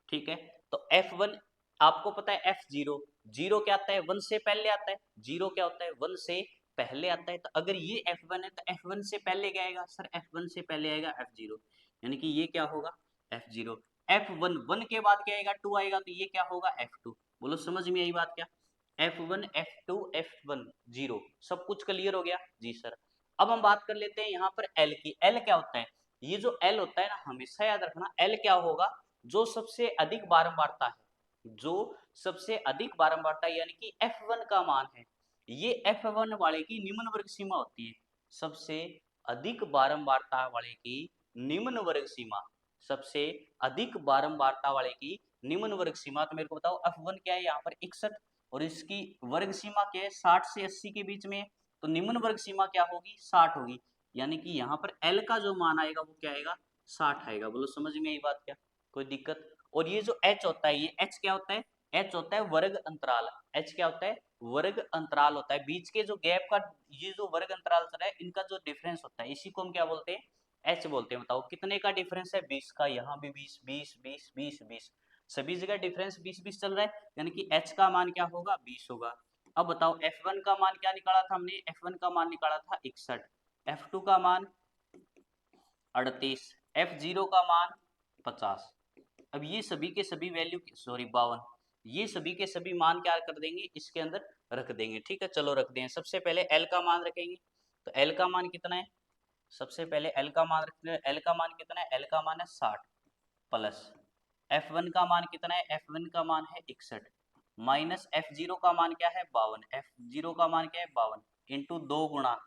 ठीक है। तो F1 आपको पता है, F0 जीरो क्या आता है, 1 से पहले आता है, जीरो क्या होता है 1 से पहले आता है। तो अगर ये F1 है तो F1 से पहले क्या आएगा सर, F1 से पहले आएगा F0, यानी कि ये क्या होगा F0। F1 1 के बाद क्या आएगा 2 आएगा, तो ये क्या होगा F2। बोलो समझ में यही बात क्या, F1 F2 F1 जीरो, सब कुछ क्लियर हो गया जी सर। अब हम बात कर लेते हैं यहाँ पर L की। L क्या होता है, ये जो L होता है ना, हमेशा याद रखना L क्या होगा, जो सबसे अधिक बारंबारता है, जो सबसे अधिक बारंबारता यानी कि F1 का मान है, ये F1 वाले की निम्न वर्ग सीमा होती है। सबसे अधिक बारंबारता वाले की निम्न वर्ग सीमा, सबसे अधिक बारंबारता वाले की निम्न वर्ग सीमा, तो मेरे को बताओ F1 क्या है यहाँ पर 61, और इसकी वर्ग सीमा क्या है 60 से 80 के बीच में, तो निम्न वर्ग सीमा क्या होगी 60 होगी, यानी कि यहाँ पर L का जो मान आएगा वो क्या आएगा 60 आएगा। बोलो समझ में यही बात क्या, कोई दिक्कत। और ये जो H होता है, ये H क्या होता है, H होता है वर्ग अंतराल। H क्या होता है, वर्ग अंतराल होता है, बीच के जो गैप का, ये जो वर्ग अंतराल चल रहा है इनका जो डिफरेंस होता है, इसी को हम क्या बोलते हैं, H बोलते हैं। बताओ कितने का डिफरेंस है, 20 का, यहाँ भी 20 20 20 20 20, सभी जगह डिफरेंस 20 20 चल रहा है, यानी कि H का मान क्या होगा 20 होगा। अब बताओ F1 का मान क्या निकाला था हमने, F1 का मान निकाला था 61, F2 का मान 38, F0 का मान 50। अब ये सभी के सभी वैल्यू, सॉरी 52, ये सभी के सभी मान क्या कर देंगे इसके अंदर रख देंगे, ठीक है। चलो रख दें, सबसे पहले L का मान रखेंगे, तो L का मान कितना है, सबसे पहले L का मान रखते हैं। L का मान कितना है, L का मान है 60 प्लस F1 का मान कितना है, F1 का मान है 61 माइनस F0 का मान क्या है 52, F0 का मान क्या है 52 इंटू 2 गुणा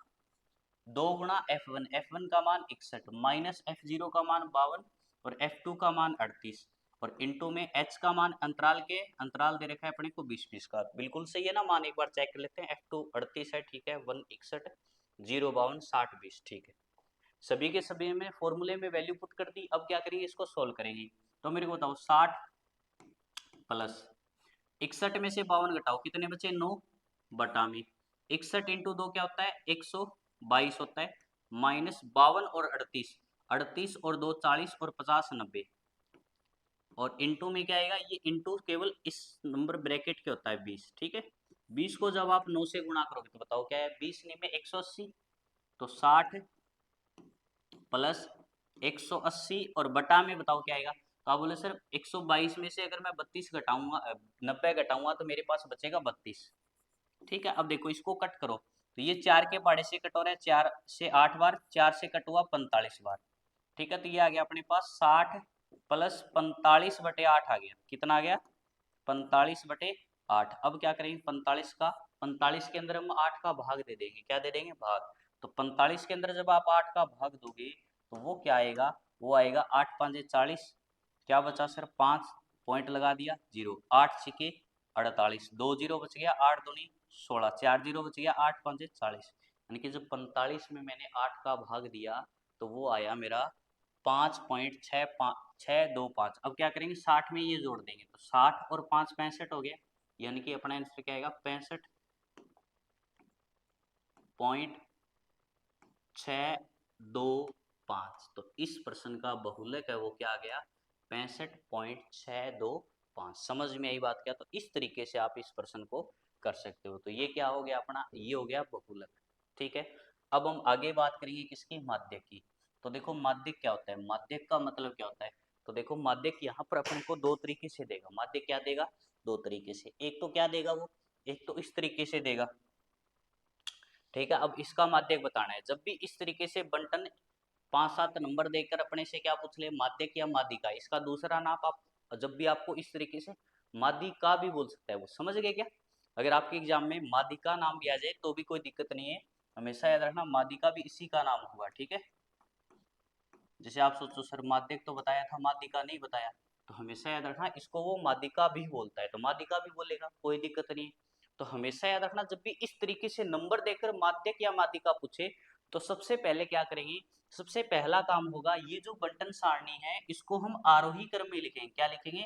F1 का मान 61 माइनस F0 का मान 52 और F2 का मान 38 और इंटू में H का मान, अंतराल के अंतराल दे रखा है अपने को 20 20 का, बिल्कुल सही है ना मान, एक बार चेक कर लेते हैं। F2 38 है, ठीक है, 1 61 0 52 60 20, ठीक है। सभी के सभी में फॉर्मूले में वैल्यू पुट कर दी। अब क्या करेंगे, इसको सोल्व करेंगे। तो मेरे को बताओ 60 प्लस 61 में से 52 घटाओ, कितने बचे 9 बटा में 61 इंटू 2 क्या होता है 122 होता है, माइनस 52 और 38, 38 और 2 40 और 50 90, और इंटू में क्या आएगा, ये इंटू केवल इस नंबर ब्रैकेट के होता है 20, ठीक है। 20 को जब आप 9 से गुणा करोगे तो बताओ क्या है, 20 में 180, तो 60 प्लस 180 और बटा में बताओ क्या आएगा, तो आप बोले सर 122 में से अगर मैं 32 घटाऊंगा 90 घटाऊंगा तो मेरे पास बचेगा 32, ठीक है। अब देखो इसको कट करो, तो ये 4 के पाड़े से कट हो रहा है, 4 से 8 बार, 4 से कट हुआ 45 बार, ठीक है। तो ये आ गया अपने पास 60 प्लस 45 बटे 8 आ गया, कितना आ गया 45 बटे 8। अब क्या करेंगे 45 का, 45 के अंदर हम 8 का भाग दे देंगे, क्या दे देंगे भाग, तो 45 के अंदर जब आप 8 का भाग दोगे तो वो क्या आएगा, वो आएगा 8 5 40, क्या बचा सर 5, पॉइंट लगा दिया जीरो, 8 छिके 48, 2 जीरो बच गया, 8 दूनी 16, 4 जीरो बच गया, 8 5 40, यानी कि जब 45 में मैंने 8 का भाग दिया तो वो आया मेरा 5.625। अब क्या करेंगे 60 में ये जोड़ देंगे, तो 60 और 5 65 हो गया, यानी कि अपना आंसर क्या आएगा 65.625। तो इस प्रश्न का बहुलक है वो क्या आ गया 65.625। समझ में आई बात क्या, तो इस तरीके से आप इस प्रश्न को कर सकते हो। तो ये क्या हो गया अपना, ये हो गया बहुलक, ठीक है। अब हम आगे बात करेंगे किसकी, माध्यक की। तो देखो माध्यक क्या होता है, माध्यक का मतलब क्या होता है, तो देखो माध्यक यहाँ पर अपन को दो तरीके से देगा, माध्यक क्या देगा दो तरीके से, एक तो क्या देगा वो, एक तो इस तरीके से देगा, ठीक है। अब इसका माध्यक बताना है, जब भी इस तरीके से बंटन 5 7 नंबर देकर अपने से क्या पूछ ले, माध्यक या माध्यिका, इसका दूसरा नाम आप और जब भी आपको इस तरीके से मादिका भी बोल सकता है वो, समझ गए क्या? अगर आपके एग्जाम में मादिका नाम भी आ जाए तो भी कोई दिक्कत नहीं है, हमेशा याद रखना मादिका भी इसी का नाम हुआ, ठीक है। जैसे आप सोचो सर माध्यक तो बताया था, मादिका नहीं बताया, तो हमेशा याद रखना इसको वो मादिका भी बोलता है तो मादिका भी बोलेगा, कोई दिक्कत नहीं है। तो हमेशा याद रखना जब भी इस तरीके से नंबर देकर माध्यक या मादिका पूछे तो सबसे पहले क्या करेंगे, सबसे पहला काम होगा ये जो बंटन सारणी है इसको हम आरोही क्रम में लिखेंगे। क्या लिखेंगे?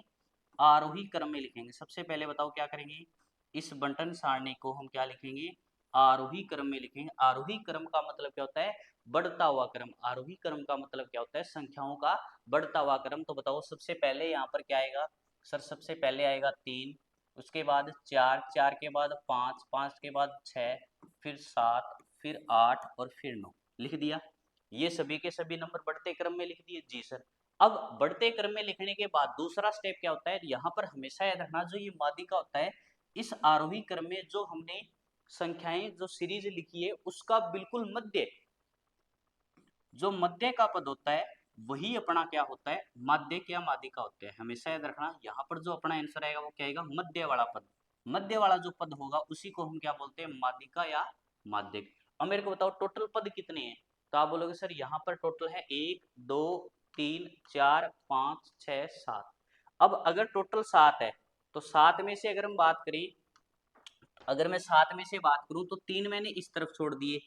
आरोही क्रम में लिखेंगे। सबसे पहले बताओ क्या करेंगे, इस बंटन सारणी को हम क्या लिखेंगे? आरोही क्रम में लिखेंगे। आरोही क्रम का मतलब क्या होता है? बढ़ता हुआ क्रम। आरोही क्रम का मतलब क्या होता है? संख्याओं का बढ़ता हुआ क्रम। तो बताओ सबसे पहले यहाँ पर क्या आएगा सर? सबसे पहले आएगा 3, उसके बाद 4, 4 के बाद 5, 5 के बाद 6, फिर 7, फिर 8 और फिर 9। लिख दिया। ये सभी के सभी नंबर बढ़ते क्रम में लिख दिए जी सर। अब बढ़ते क्रम में लिखने के बाद दूसरा स्टेप क्या होता है, यहाँ पर हमेशा याद रखना जो ये मादिका होता है इस आरोही क्रम में जो हमने संख्याएं जो सीरीज लिखी है उसका बिल्कुल मध्य, जो मध्य का पद होता है वही अपना क्या होता है? माध्यक या मादिका होते हैं। हमेशा याद रखना यहाँ पर जो अपना आंसर आएगा वो क्या आएगा? मध्य वाला पद। मध्य वाला जो पद होगा उसी को हम क्या बोलते हैं? मादिका या माध्यक। अब मेरे को बताओ टोटल पद कितने हैं? तो आप बोलोगे सर यहाँ पर टोटल है 1 2 3 4 5 6 7। अब अगर टोटल 7 है तो 7 में से अगर हम बात करें, अगर मैं 7 में से बात करूं तो 3 मैंने इस तरफ छोड़ दिए,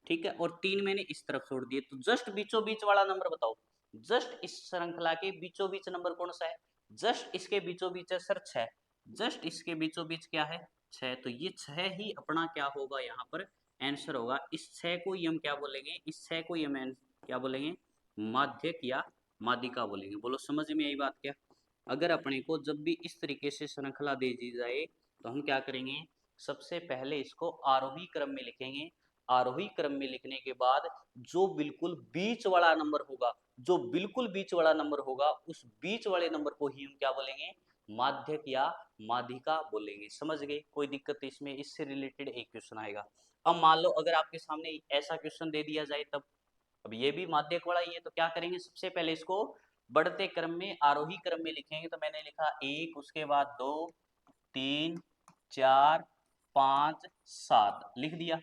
ठीक है, और 3 मैंने इस तरफ छोड़ दिए, तो जस्ट बीचों बीच वाला नंबर बताओ। जस्ट इस श्रृंखला के बीचों बीच नंबर कौन सा है? जस्ट इसके बीचों बीच है सर 6। जस्ट इसके बीचों बीच क्या है? 6। तो ये 6 ही अपना क्या होगा यहाँ पर? आंसर होगा। इस 6 को ही हम क्या बोलेंगे? इस 6 को ही हम क्या बोलेंगे? माध्यक या मादिका बोलेंगे। बोलो समझ में आई बात क्या? अगर अपने को जब भी इस तरीके से श्रृंखला दे दी जाए तो हम क्या करेंगे? सबसे पहले इसको आरोही क्रम में लिखेंगे। आरोही क्रम में लिखने के बाद जो बिल्कुल बीच वाला नंबर होगा, जो बिल्कुल बीच वाला नंबर होगा उस बीच वाले नंबर को ही हम क्या बोलेंगे? माध्यक या माध्यिका बोलेंगे। समझ गए? कोई दिक्कत इसमें? इससे रिलेटेड एक क्वेश्चन आएगा। अब मान लो अगर आपके सामने ऐसा क्वेश्चन दे दिया जाए तब, अब ये भी माध्यक वाला ही है तो क्या करेंगे? सबसे पहले इसको बढ़ते क्रम में आरोही क्रम में लिखेंगे। तो मैंने लिखा 1, उसके बाद 2 3 4 5 7 लिख दिया।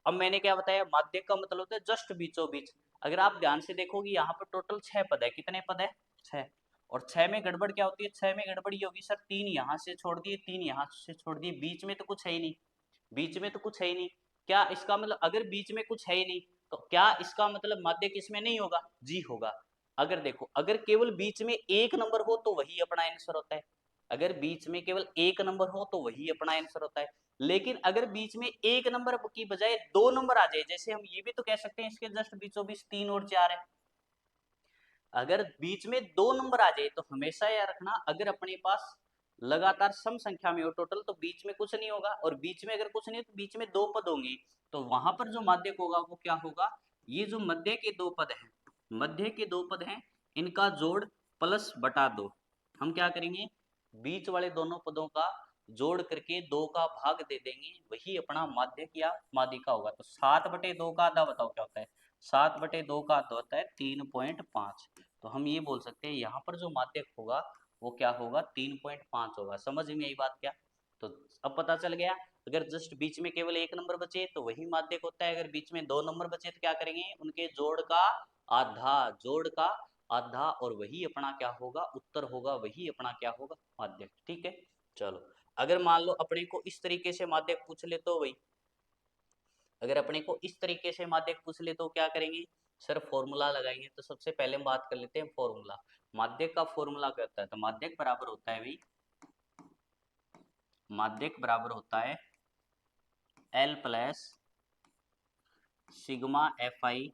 अब मैंने क्या बताया? माध्यक का मतलब होता है जस्ट बीचों बीच। अगर आप ध्यान से देखोगे यहाँ पर टोटल 6 पद है। कितने पद है? 6। और 6 में गड़बड़ क्या होती है? 6 में गड़बड़ ये होगी सर 3 यहाँ से छोड़ दिए, 3 यहाँ से छोड़ दिए, बीच में तो कुछ है ही नहीं। बीच में तो कुछ है ही नहीं। क्या इसका मतलब अगर बीच में कुछ है ही नहीं तो क्या इसका मतलब माध्यक इसमें नहीं होगा? जी होगा। अगर देखो अगर केवल बीच में एक नंबर हो तो वही अपना आंसर होता है। अगर बीच में केवल एक नंबर हो तो वही अपना आंसर होता है। लेकिन अगर बीच में एक नंबर की बजाय 2 नंबर आ जाए, जैसे हम ये भी तो कह सकते हैं इसके जस्ट बीचों बीच 3 और 4 है। अगर बीच में 2 नंबर आ जाए तो हमेशा याद रखना अगर अपने पास लगातार सम संख्या में हो टोटल तो बीच में कुछ नहीं होगा, और बीच में अगर कुछ नहीं हो तो बीच में 2 पद होंगे, तो वहां पर जो माध्यक होगा वो क्या होगा? ये जो मध्य के 2 पद हैं, मध्य के 2 पद हैं, इनका जोड़ प्लस बटा 2। हम क्या करेंगे? बीच वाले दोनों पदों का जोड़ करके 2 का भाग दे देंगे, वही अपना माध्यक या मादिका होगा। तो 7/2 का आधा बताओ क्या होता है? 7/2 का आधा होता है 3.5। तो हम ये बोल सकते हैं यहाँ पर जो माध्यक होगा वो क्या होगा? 3.5 होगा। समझ में आई बात क्या? तो अब पता चल गया। अगर जस्ट बीच में केवल एक नंबर बचे तो वही माध्यक होता है, अगर बीच में 2 नंबर बचे तो क्या करेंगे? उनके जोड़ का आधा, जोड़ का आधा, और वही अपना क्या होगा? उत्तर होगा, वही अपना क्या होगा? माध्यक। ठीक है, चलो। अगर मान लो अपने को इस तरीके से माध्यक पूछ ले तो वही, अगर अपने को इस तरीके से माध्यक पूछ ले तो क्या करेंगे? सर फॉर्मूला लगाएंगे। तो सबसे पहले हम बात कर लेते हैं फॉर्मूला। माध्यक का फॉर्मूला क्या होता है? तो माध्यक बराबर होता है भाई, माध्यक बराबर होता है L प्लस सिग्मा एफ आई।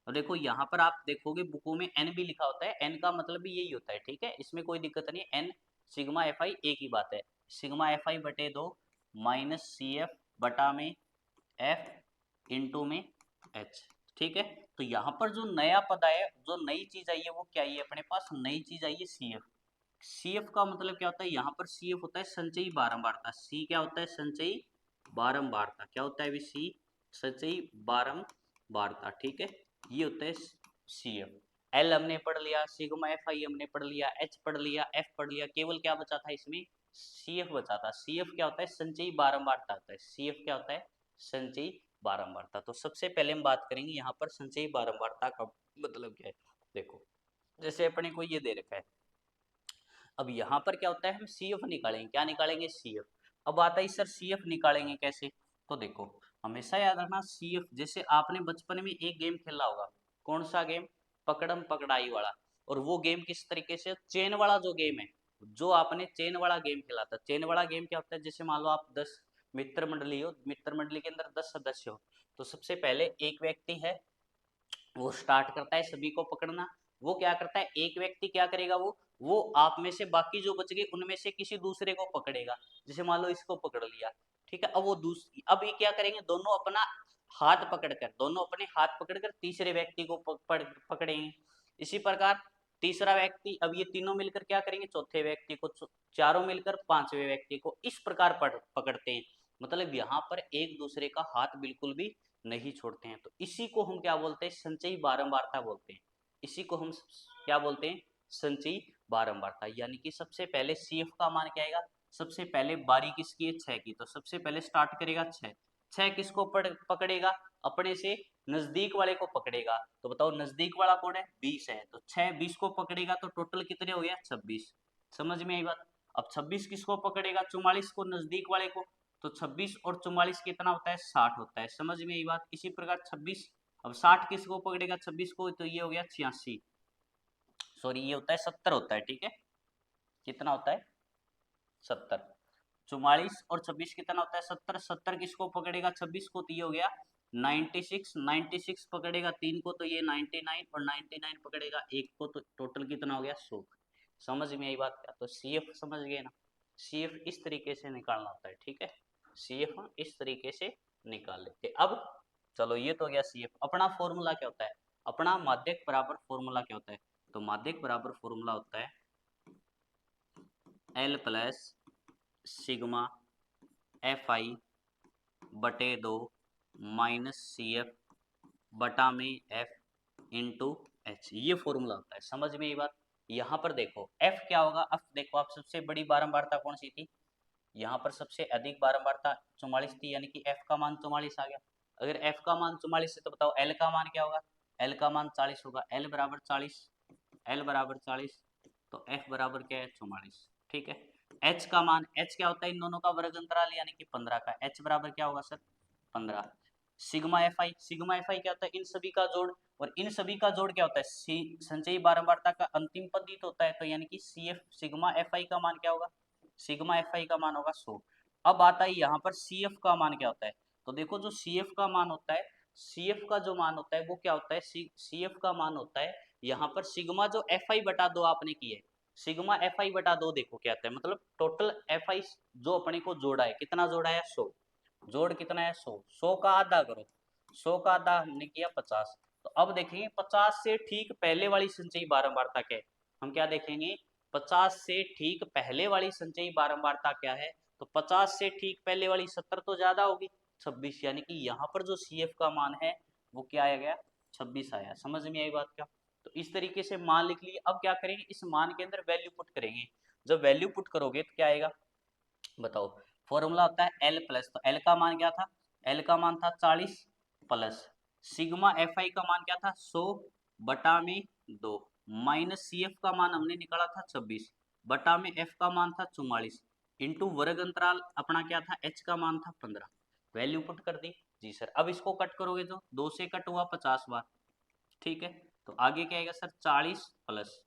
और देखो यहाँ पर आप देखोगे बुकों में एन भी लिखा होता है, एन का मतलब भी यही होता है, ठीक है, इसमें कोई दिक्कत नहीं है। एन सिग्मा एफ आई एक ही बात है। सिग्मा एफ आई बटे 2 माइनस सी एफ बटा में एफ इंटू में एच। ठीक है, तो यहाँ पर जो नया पद आया, जो नई चीज आई है वो क्या आई है अपने पास? नई चीज आई है सी एफ। सी एफ का मतलब क्या होता है? यहाँ पर सी एफ होता है संचयी बारंबारता। सी क्या होता है? संचयी बारंबारता। क्या होता है? सी संचयी बारंबारता। ठीक है, ये होता है सी एफ। एल हमने पढ़ लिया, सिग्मा एफ आई हमने पढ़ लिया, एच पढ़ लिया, एफ पढ़ लिया, केवल क्या बचा था इसमें, सी एफ बचा था। सी एफ क्या होता है, संचयी बारंबारता होता है। सी एफ क्या होता है, संचयी बारंबारता। तो सबसे पहले हम बात करेंगे यहाँ पर संचयी बारंबारता का मतलब क्या है। देखो जैसे अपने को ये दे रखा है, अब यहाँ पर क्या होता है, हम सी एफ निकालेंगे, क्या निकालेंगे, सी एफ। अब आता है सर सी एफ निकालेंगे कैसे, तो देखो हमेशा याद रखना सी एफ, जैसे आपने बचपन में एक गेम खेला होगा, कौन सा गेम, पकड़म पकड़ाई वाला। और वो गेम किस तरीके से, चेन वाला जो गेम है, जो आपने चेन वाला गेम खेला था। चेन वाला गेम क्या होता है, जैसे मान लो आप 10 मित्र मंडली हो, मित्र मंडली के अंदर 10 सदस्य हो, तो सबसे पहले एक व्यक्ति है, वो स्टार्ट करता है सभी को पकड़ना। वो क्या करता है, एक व्यक्ति क्या करेगा, वो आप में से बाकी जो बच गए उनमें से किसी दूसरे को पकड़ेगा। जैसे मान लो इसको पकड़ लिया, ठीक है। अब वो दूसरी, अब ये क्या करेंगे, दोनों अपना हाथ पकड़कर, दोनों अपने हाथ पकड़कर तीसरे व्यक्ति को पकड़ेंगे। इसी प्रकार तीसरा व्यक्ति, अब ये तीनों मिलकर क्या करेंगे, चौथे व्यक्ति को, चारों मिलकर पांचवें व्यक्ति को, इस प्रकार पकड़ते हैं। मतलब यहाँ पर एक दूसरे का हाथ बिल्कुल भी नहीं छोड़ते हैं। तो इसी को हम क्या बोलते हैं, संचयी बारंबारता बोलते हैं। इसी को हम क्या बोलते हैं, संचयी बारंबारता। यानी कि सबसे पहले सी एफ का मान क्या आएगा, सबसे पहले बारी किसकी है, 6 की, तो सबसे पहले स्टार्ट करेगा 6। 6 किसको पकड़ेगा, अपने से नजदीक वाले को पकड़ेगा। तो बताओ नजदीक वाला कौन है, 20 है, तो 6 20 को पकड़ेगा, तो टोटल कितने हो गया, 26। समझ में आई बात। अब 26 किसको पकड़ेगा, 44 को, नजदीक वाले को। तो 26 और 44 कितना होता है, 60 होता है। समझ में आई बात। इसी प्रकार 26, अब 60 किसको पकड़ेगा, 26 को, तो ये हो गया 86, सॉरी ये होता है 70 होता है, ठीक है। कितना होता है, 70। 44 और 26 कितना होता है, 70। 70 किसको पकड़ेगा, 26 को, तो ये हो गया 96। 96 पकड़ेगा 3 को, तो ये 99, और 99 पकड़ेगा 1 को, तो टोटल कितना हो गया, 100। समझ में आई बात क्या, तो सी एफ समझ गए ना। सी एफ इस तरीके से निकालना होता है, ठीक है। सी एफ हम इस तरीके से निकाल लेते। अब चलो ये तो गया सी एफ। अपना फॉर्मूला क्या होता है, अपना माध्यक बराबर फॉर्मूला क्या होता है, तो माध्यक बराबर फॉर्मूला होता है एल प्लस सिग्मा एफ आई बटे 2 माइनस सी एफ बटा में एफ इंटू एच, ये फॉर्मूला होता है। समझ में ये बात। यहाँ पर देखो एफ क्या होगा, अब देखो आप सबसे बड़ी बारंबारता कौन सी थी, यहाँ पर सबसे अधिक बारंबारता 44 थी, यानी कि एफ का मान 44 आ गया। अगर एफ का मान 44 है तो बताओ एल का मान क्या होगा, एल का मान 40 होगा। एल बराबर 40, एल बराबर 40, तो एफ बराबर क्या है, 44, ठीक है। एच का मान, एच क्या होता है, इन दोनों का वर्ग अंतराल यानी कि 15 का, एच बराबर क्या होगा सर, 15। सिग्मा एफ आई, सिग्मा एफ आई क्या होता है, इन सभी का जोड़, और इन सभी का जोड़ क्या होता है, संचयी बारंबारता का अंतिम पद ही तो होता है। तो यानी कि C F sigma F I का मान क्या होगा, सिग्मा एफ आई का मान होगा 100। अब आता है यहाँ पर सी एफ का मान क्या होता है, तो देखो जो सी एफ का मान होता है, सी एफ का जो मान होता है वो क्या होता है, सी एफ का मान होता है यहाँ पर सिग्मा जो एफ आई बटा 2 आपने की है, सिग्मा एफ आई बटा 2 देखो क्या आता है, मतलब टोटल एफ आई जो अपने को जोड़ा है, कितना जोड़ा है, 100। जोड़ कितना है, 100। 100 का आधा करो, 100 का आधा हमने किया 50। तो अब देखेंगे 50 से ठीक पहले वाली संचयी बारंबारता क्या है, हम क्या देखेंगे, 50 से ठीक पहले वाली संचयी बारंबारता क्या है, तो 50 से ठीक पहले वाली 70 तो ज्यादा होगी, 26। यानी कि यहाँ पर जो सी एफ का मान है वो क्या आया गया, 26 आया। समझ में आई बात क्या। तो इस तरीके से मान लिख लिए। अब क्या करेंगे, इस मान के अंदर वैल्यू पुट करेंगे। जब वैल्यू पुट करोगे तो क्या आएगा, बताओ। फॉर्मूला होता है एल प्लस, तो एल का मान क्या था, एल का मान था 40 प्लस सिग्मा एफ आई का मान क्या था, 100 बटा में 2 माइनस सी एफ का मान हमने निकाला था 26 बटा में एफ का मान था 44 इंटू वर्ग अंतराल अपना क्या था, एच का मान था 15। वैल्यू पुट कर दी जी सर। अब इसको कट करोगे तो 2 से कट हुआ 50 बार, ठीक है। तो आगे क्या आएगा सर, 40 प्लस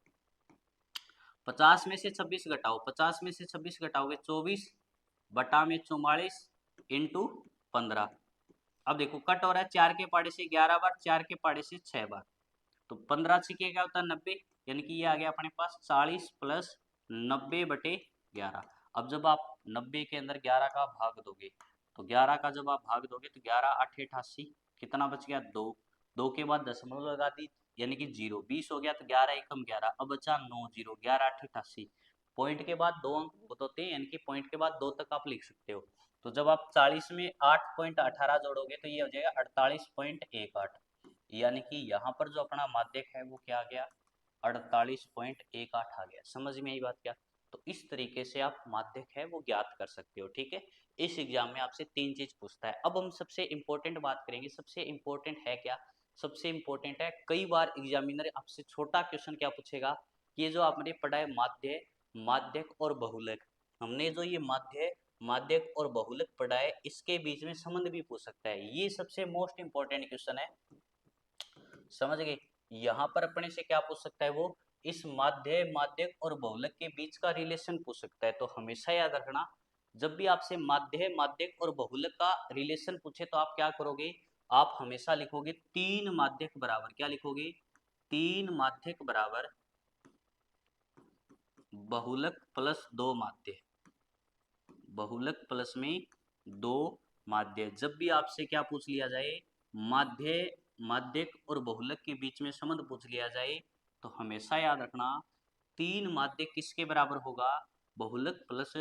50 में से 26 घटाओ, 50 में से 26 घटाओगे 24 बटा में 44 इंटू 15। अब देखो कट हो रहा है 4 के पाड़े से 11 बार, 4 के पाड़े से 6 बार, तो 15 छिके क्या होता है 90, यानी कि ये आ गया अपने पास 40 प्लस 90 बटे 11। अब जब आप 90 के अंदर 11 का भाग दोगे, तो 11 का जब आप भाग दोगे तो 11 8 88, कितना बच गया 2, 2 के बाद दशमलव लगा दी यानी कि 0, 20 हो गया, तो 11 एकम 11, अब बचा 9 0, 11 8 88। पॉइंट के बाद 2 अंक बहुत होते हैं, यानी कि पॉइंट के बाद 2 तक आप लिख सकते हो। तो जब आप 40 में 8.18 जोड़ोगे तो ये हो जाएगा 48.18, यानी कि यहाँ पर जो अपना माध्यक है वो क्या आ गया, 48.18 आ गया। समझ में आई बात क्या? तो इस तरीके से आप माध्यक है वो ज्ञात कर सकते हो। ठीक है, इस एग्जाम में आपसे 3 चीज पूछता है। अब हम सबसे इंपॉर्टेंट बात करेंगे। सबसे इंपॉर्टेंट है क्या? सबसे इंपॉर्टेंट है, कई बार एग्जामिनर आपसे छोटा क्वेश्चन क्या पूछेगा, ये जो आपने पढ़ा है माध्य, माध्यक और बहुलक, हमने जो ये माध्य, माध्यक और बहुलक पढ़ा है, इसके बीच में संबंध भी पूछ सकता है। ये सबसे मोस्ट इंपॉर्टेंट क्वेश्चन है, समझ गए? यहाँ पर अपने से क्या पूछ सकता है वो, इस माध्य, माध्यक और बहुलक के बीच का रिलेशन पूछ सकता है। तो हमेशा याद रखना, जब भी आपसे माध्य, माध्यक और बहुलक का रिलेशन पूछे तो आप क्या करोगे, आप हमेशा लिखोगे 3 माध्यक बराबर, क्या लिखोगे, 3 माध्यक बराबर बहुलक प्लस 2 माध्य, बहुलक प्लस में 2 माध्य। जब भी आपसे क्या पूछ लिया जाए, माध्य, माध्यक और बहुलक के बीच में संबंध पूछ लिया जाए, तो हमेशा याद रखना 3 माध्य किसके बराबर होगा, बहुलक प्लस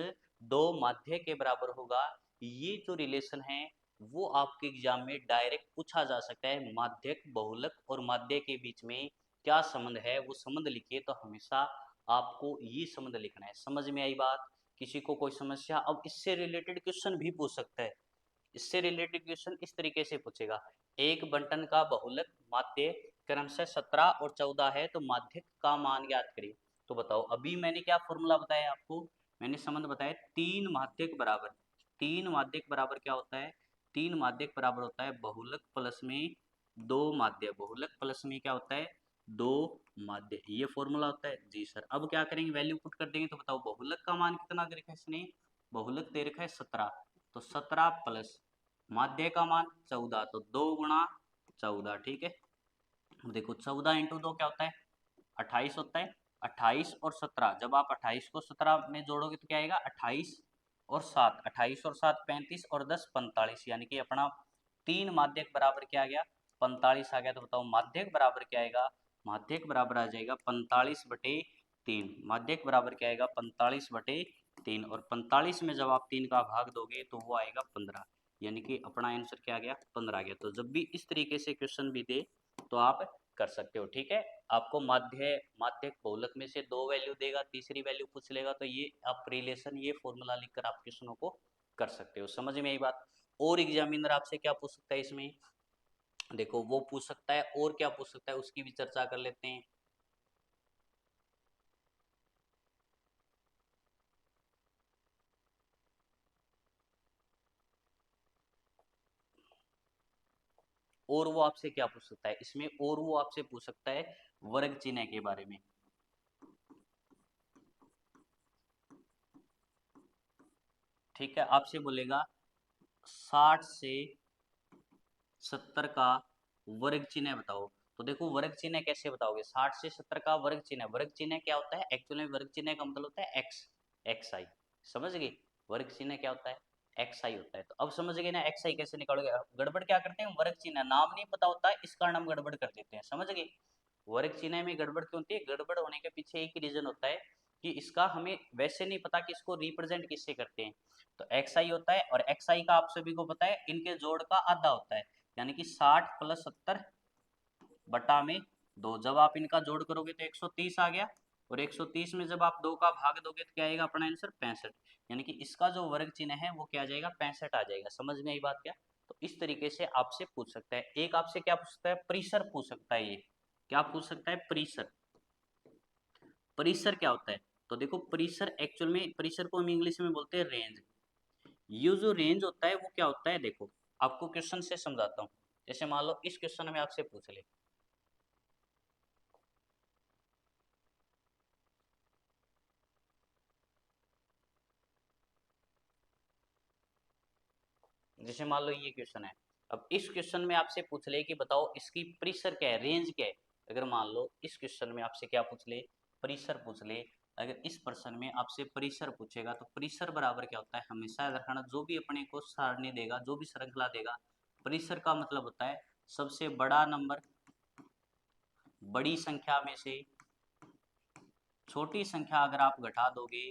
2 माध्य के बराबर होगा। ये जो रिलेशन है वो आपके एग्जाम में डायरेक्ट पूछा जा सकता है, माध्यक, बहुलक और माध्य के बीच में क्या संबंध है, वो संबंध लिखिए। तो हमेशा आपको ये संबंध लिखना है। समझ में आई बात? किसी को कोई समस्या? अब इससे रिलेटेड क्वेश्चन भी पूछ सकता है। इससे रिलेटेड क्वेश्चन इस तरीके से पूछेगा, एक बंटन का बहुलक माध्य क्रमशः 17 और 14 है, तो माध्यक का मान ज्ञात करिए। तो बताओ, अभी मैंने क्या फॉर्मूला बताया आपको, मैंने संबंध बताया 3 माध्यक बराबर, 3 माध्यक बराबर क्या होता है, 3 माध्यक बराबर होता है बहुलक प्लस में 2 माध्य, बहुलक प्लस में क्या होता है, 2 माध्य, ये फॉर्मूला होता है जी सर। अब क्या करेंगे, वैल्यू पुट कर देंगे। तो बताओ बहुलक का मान कितना दे रखा है इसने, बहुलक दे रखा है 17, तो 17 प्लस माध्य का मान 14, तो 2 गुणा 14। ठीक है, देखो 14 इंटू 2 क्या होता है, 28 होता है। 28 और 17, जब आप 28 को 17 में जोड़ोगे तो क्या आएगा, 28 और 7, 28 और 7 35 और 10 45, यानी कि अपना 3 माध्यक बराबर क्या आ गया, 45 आ गया। तो बताओ माध्यक बराबर क्या आएगा, माध्यक बराबर आ जाएगा 45/3, माध्यक बराबर क्या आएगा, 45/3, और 45 में जब आप 3 का भाग दोगे तो वो आएगा 15, यानी कि अपना आंसर क्या आ गया, 15 आ गया। तो जब भी इस तरीके से क्वेश्चन भी दे तो आप कर सकते हो। ठीक है, आपको माध्य, माध्यक, बहुलक में से 2 वैल्यू देगा, तीसरी वैल्यू पूछ लेगा, तो ये आप रिलेशन, ये फॉर्मूला लिखकर आप क्वेश्चनों को कर सकते हो। समझ में आई बात? और एग्जामिनर आपसे क्या पूछ सकता है इसमें, देखो वो पूछ सकता है, और क्या पूछ सकता है उसकी भी चर्चा कर लेते हैं। और वो आपसे क्या पूछ सकता है इसमें, और वो आपसे पूछ सकता है वर्ग चिन्ह के बारे में। ठीक है, आपसे बोलेगा 60 से 70 का वर्ग चिन्ह बताओ। तो देखो वर्ग चिन्ह कैसे बताओगे, 60 से 70 का वर्ग चिन्ह, वर्ग चिन्ह क्या होता है, एक्चुअली वर्ग चिन्ह का मतलब होता है एक्स, एक्स आई। समझ गए, वर्ग चिन्ह क्या होता है, एक्स आई होता है। तो अब समझ गए ना एक्स आई कैसे निकालोगे। गड़बड़ क्या करते हैं, वर्ग चिन्ह नाम नहीं पता होता है, इस कारण हम गड़बड़ कर देते हैं। समझ गए, वर्ग चिन्ह में गड़बड़ क्यों होती है, गड़बड़ होने के पीछे एक ही रीजन होता है कि इसका हमें वैसे नहीं पता कि इसको रिप्रेजेंट किससे करते हैं। तो एक्स आई होता है, और एक्स आई का आप सभी को पता है इनके जोड़ का आधा होता है, यानी कि 60 + 70 बटा में 2। जब आप इनका जोड़ करोगे तो 130 आ गया, और 130 में जब आप 2 का भाग दोगे तो क्या आएगा अपना आंसर, 65, यानी कि इसका जो वर्ग चिन्ह है वो क्या आ जाएगा, 65 आ जाएगा। समझ में आई बात क्या? तो इस तरीके से आपसे पूछ सकता है। एक आपसे क्या पूछ सकता है, परिसर पूछ सकता है। ये क्या पूछ सकता है, परिसर। परिसर क्या होता है, तो देखो परिसर एक्चुअल में, परिसर को हम इंग्लिश में बोलते हैं रेंज। ये जो रेंज होता है वो क्या होता है, देखो आपको क्वेश्चन से समझाता हूँ। जैसे मान लो इस क्वेश्चन में आपसे पूछ ले, जैसे मान लो ये क्वेश्चन है, अब इस क्वेश्चन में आपसे पूछ ले कि बताओ इसकी परिसर क्या है, रेंज क्या है। अगर मान लो इस क्वेश्चन में आपसे क्या पूछ ले, परिसर पूछ ले, अगर इस प्रश्न में आपसे परिसर पूछेगा तो परिसर बराबर क्या होता है, हमेशा याद रखना, जो भी अपने को सारणी देगा, जो भी श्रृंखला देगा, परिसर का मतलब होता है सबसे बड़ा नंबर, बड़ी संख्या में से छोटी संख्या अगर आप घटा दोगे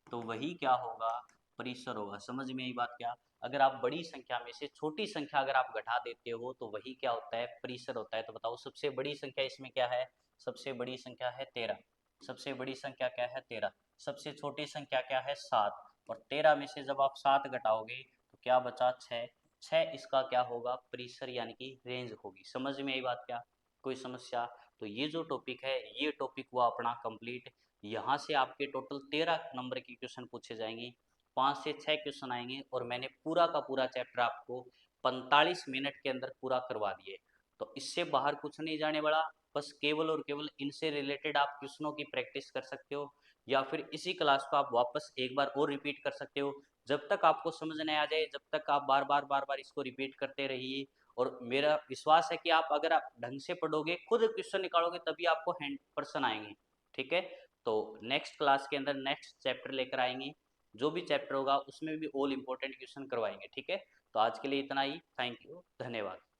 तो वही क्या होगा, परिसर होगा। समझ में आई बात क्या? अगर आप बड़ी संख्या में से छोटी संख्या अगर आप घटा देते हो तो वही क्या होता है, परिसर होता है। तो बताओ सबसे बड़ी संख्या इसमें क्या है, सबसे बड़ी संख्या है 13, सबसे बड़ी संख्या क्या है 13, सबसे छोटी संख्या क्या है 7, और 13 में से जब आप 7 घटाओगे तो क्या बचा 6, 6 इसका क्या होगा परिसर यानी कि रेंज होगी। समझ में आई बात क्या, कोई समस्या? तो ये जो टॉपिक है ये टॉपिक हुआ अपना कंप्लीट। यहाँ से आपके टोटल 13 नंबर के क्वेश्चन पूछे जाएंगे, 5 से 6 क्वेश्चन आएंगे, और मैंने पूरा का पूरा चैप्टर आपको 45 मिनट के अंदर पूरा करवा दिए। तो इससे बाहर कुछ नहीं जाने वाला, बस केवल और केवल इनसे रिलेटेड आप क्वेश्चनों की प्रैक्टिस कर सकते हो, या फिर इसी क्लास को आप वापस एक बार और रिपीट कर सकते हो। जब तक आपको समझ नहीं आ जाए, जब तक आप बार बार इसको रिपीट करते रहिए, और मेरा विश्वास है कि आप अगर आप ढंग से पढ़ोगे, खुद क्वेश्चन निकालोगे, तभी आपको 100% आएंगे। ठीक है, तो नेक्स्ट क्लास के अंदर नेक्स्ट चैप्टर लेकर आएंगे, जो भी चैप्टर होगा उसमें भी ऑल इंपॉर्टेंट क्वेश्चन करवाएंगे। ठीक है, तो आज के लिए इतना ही। थैंक यू, धन्यवाद।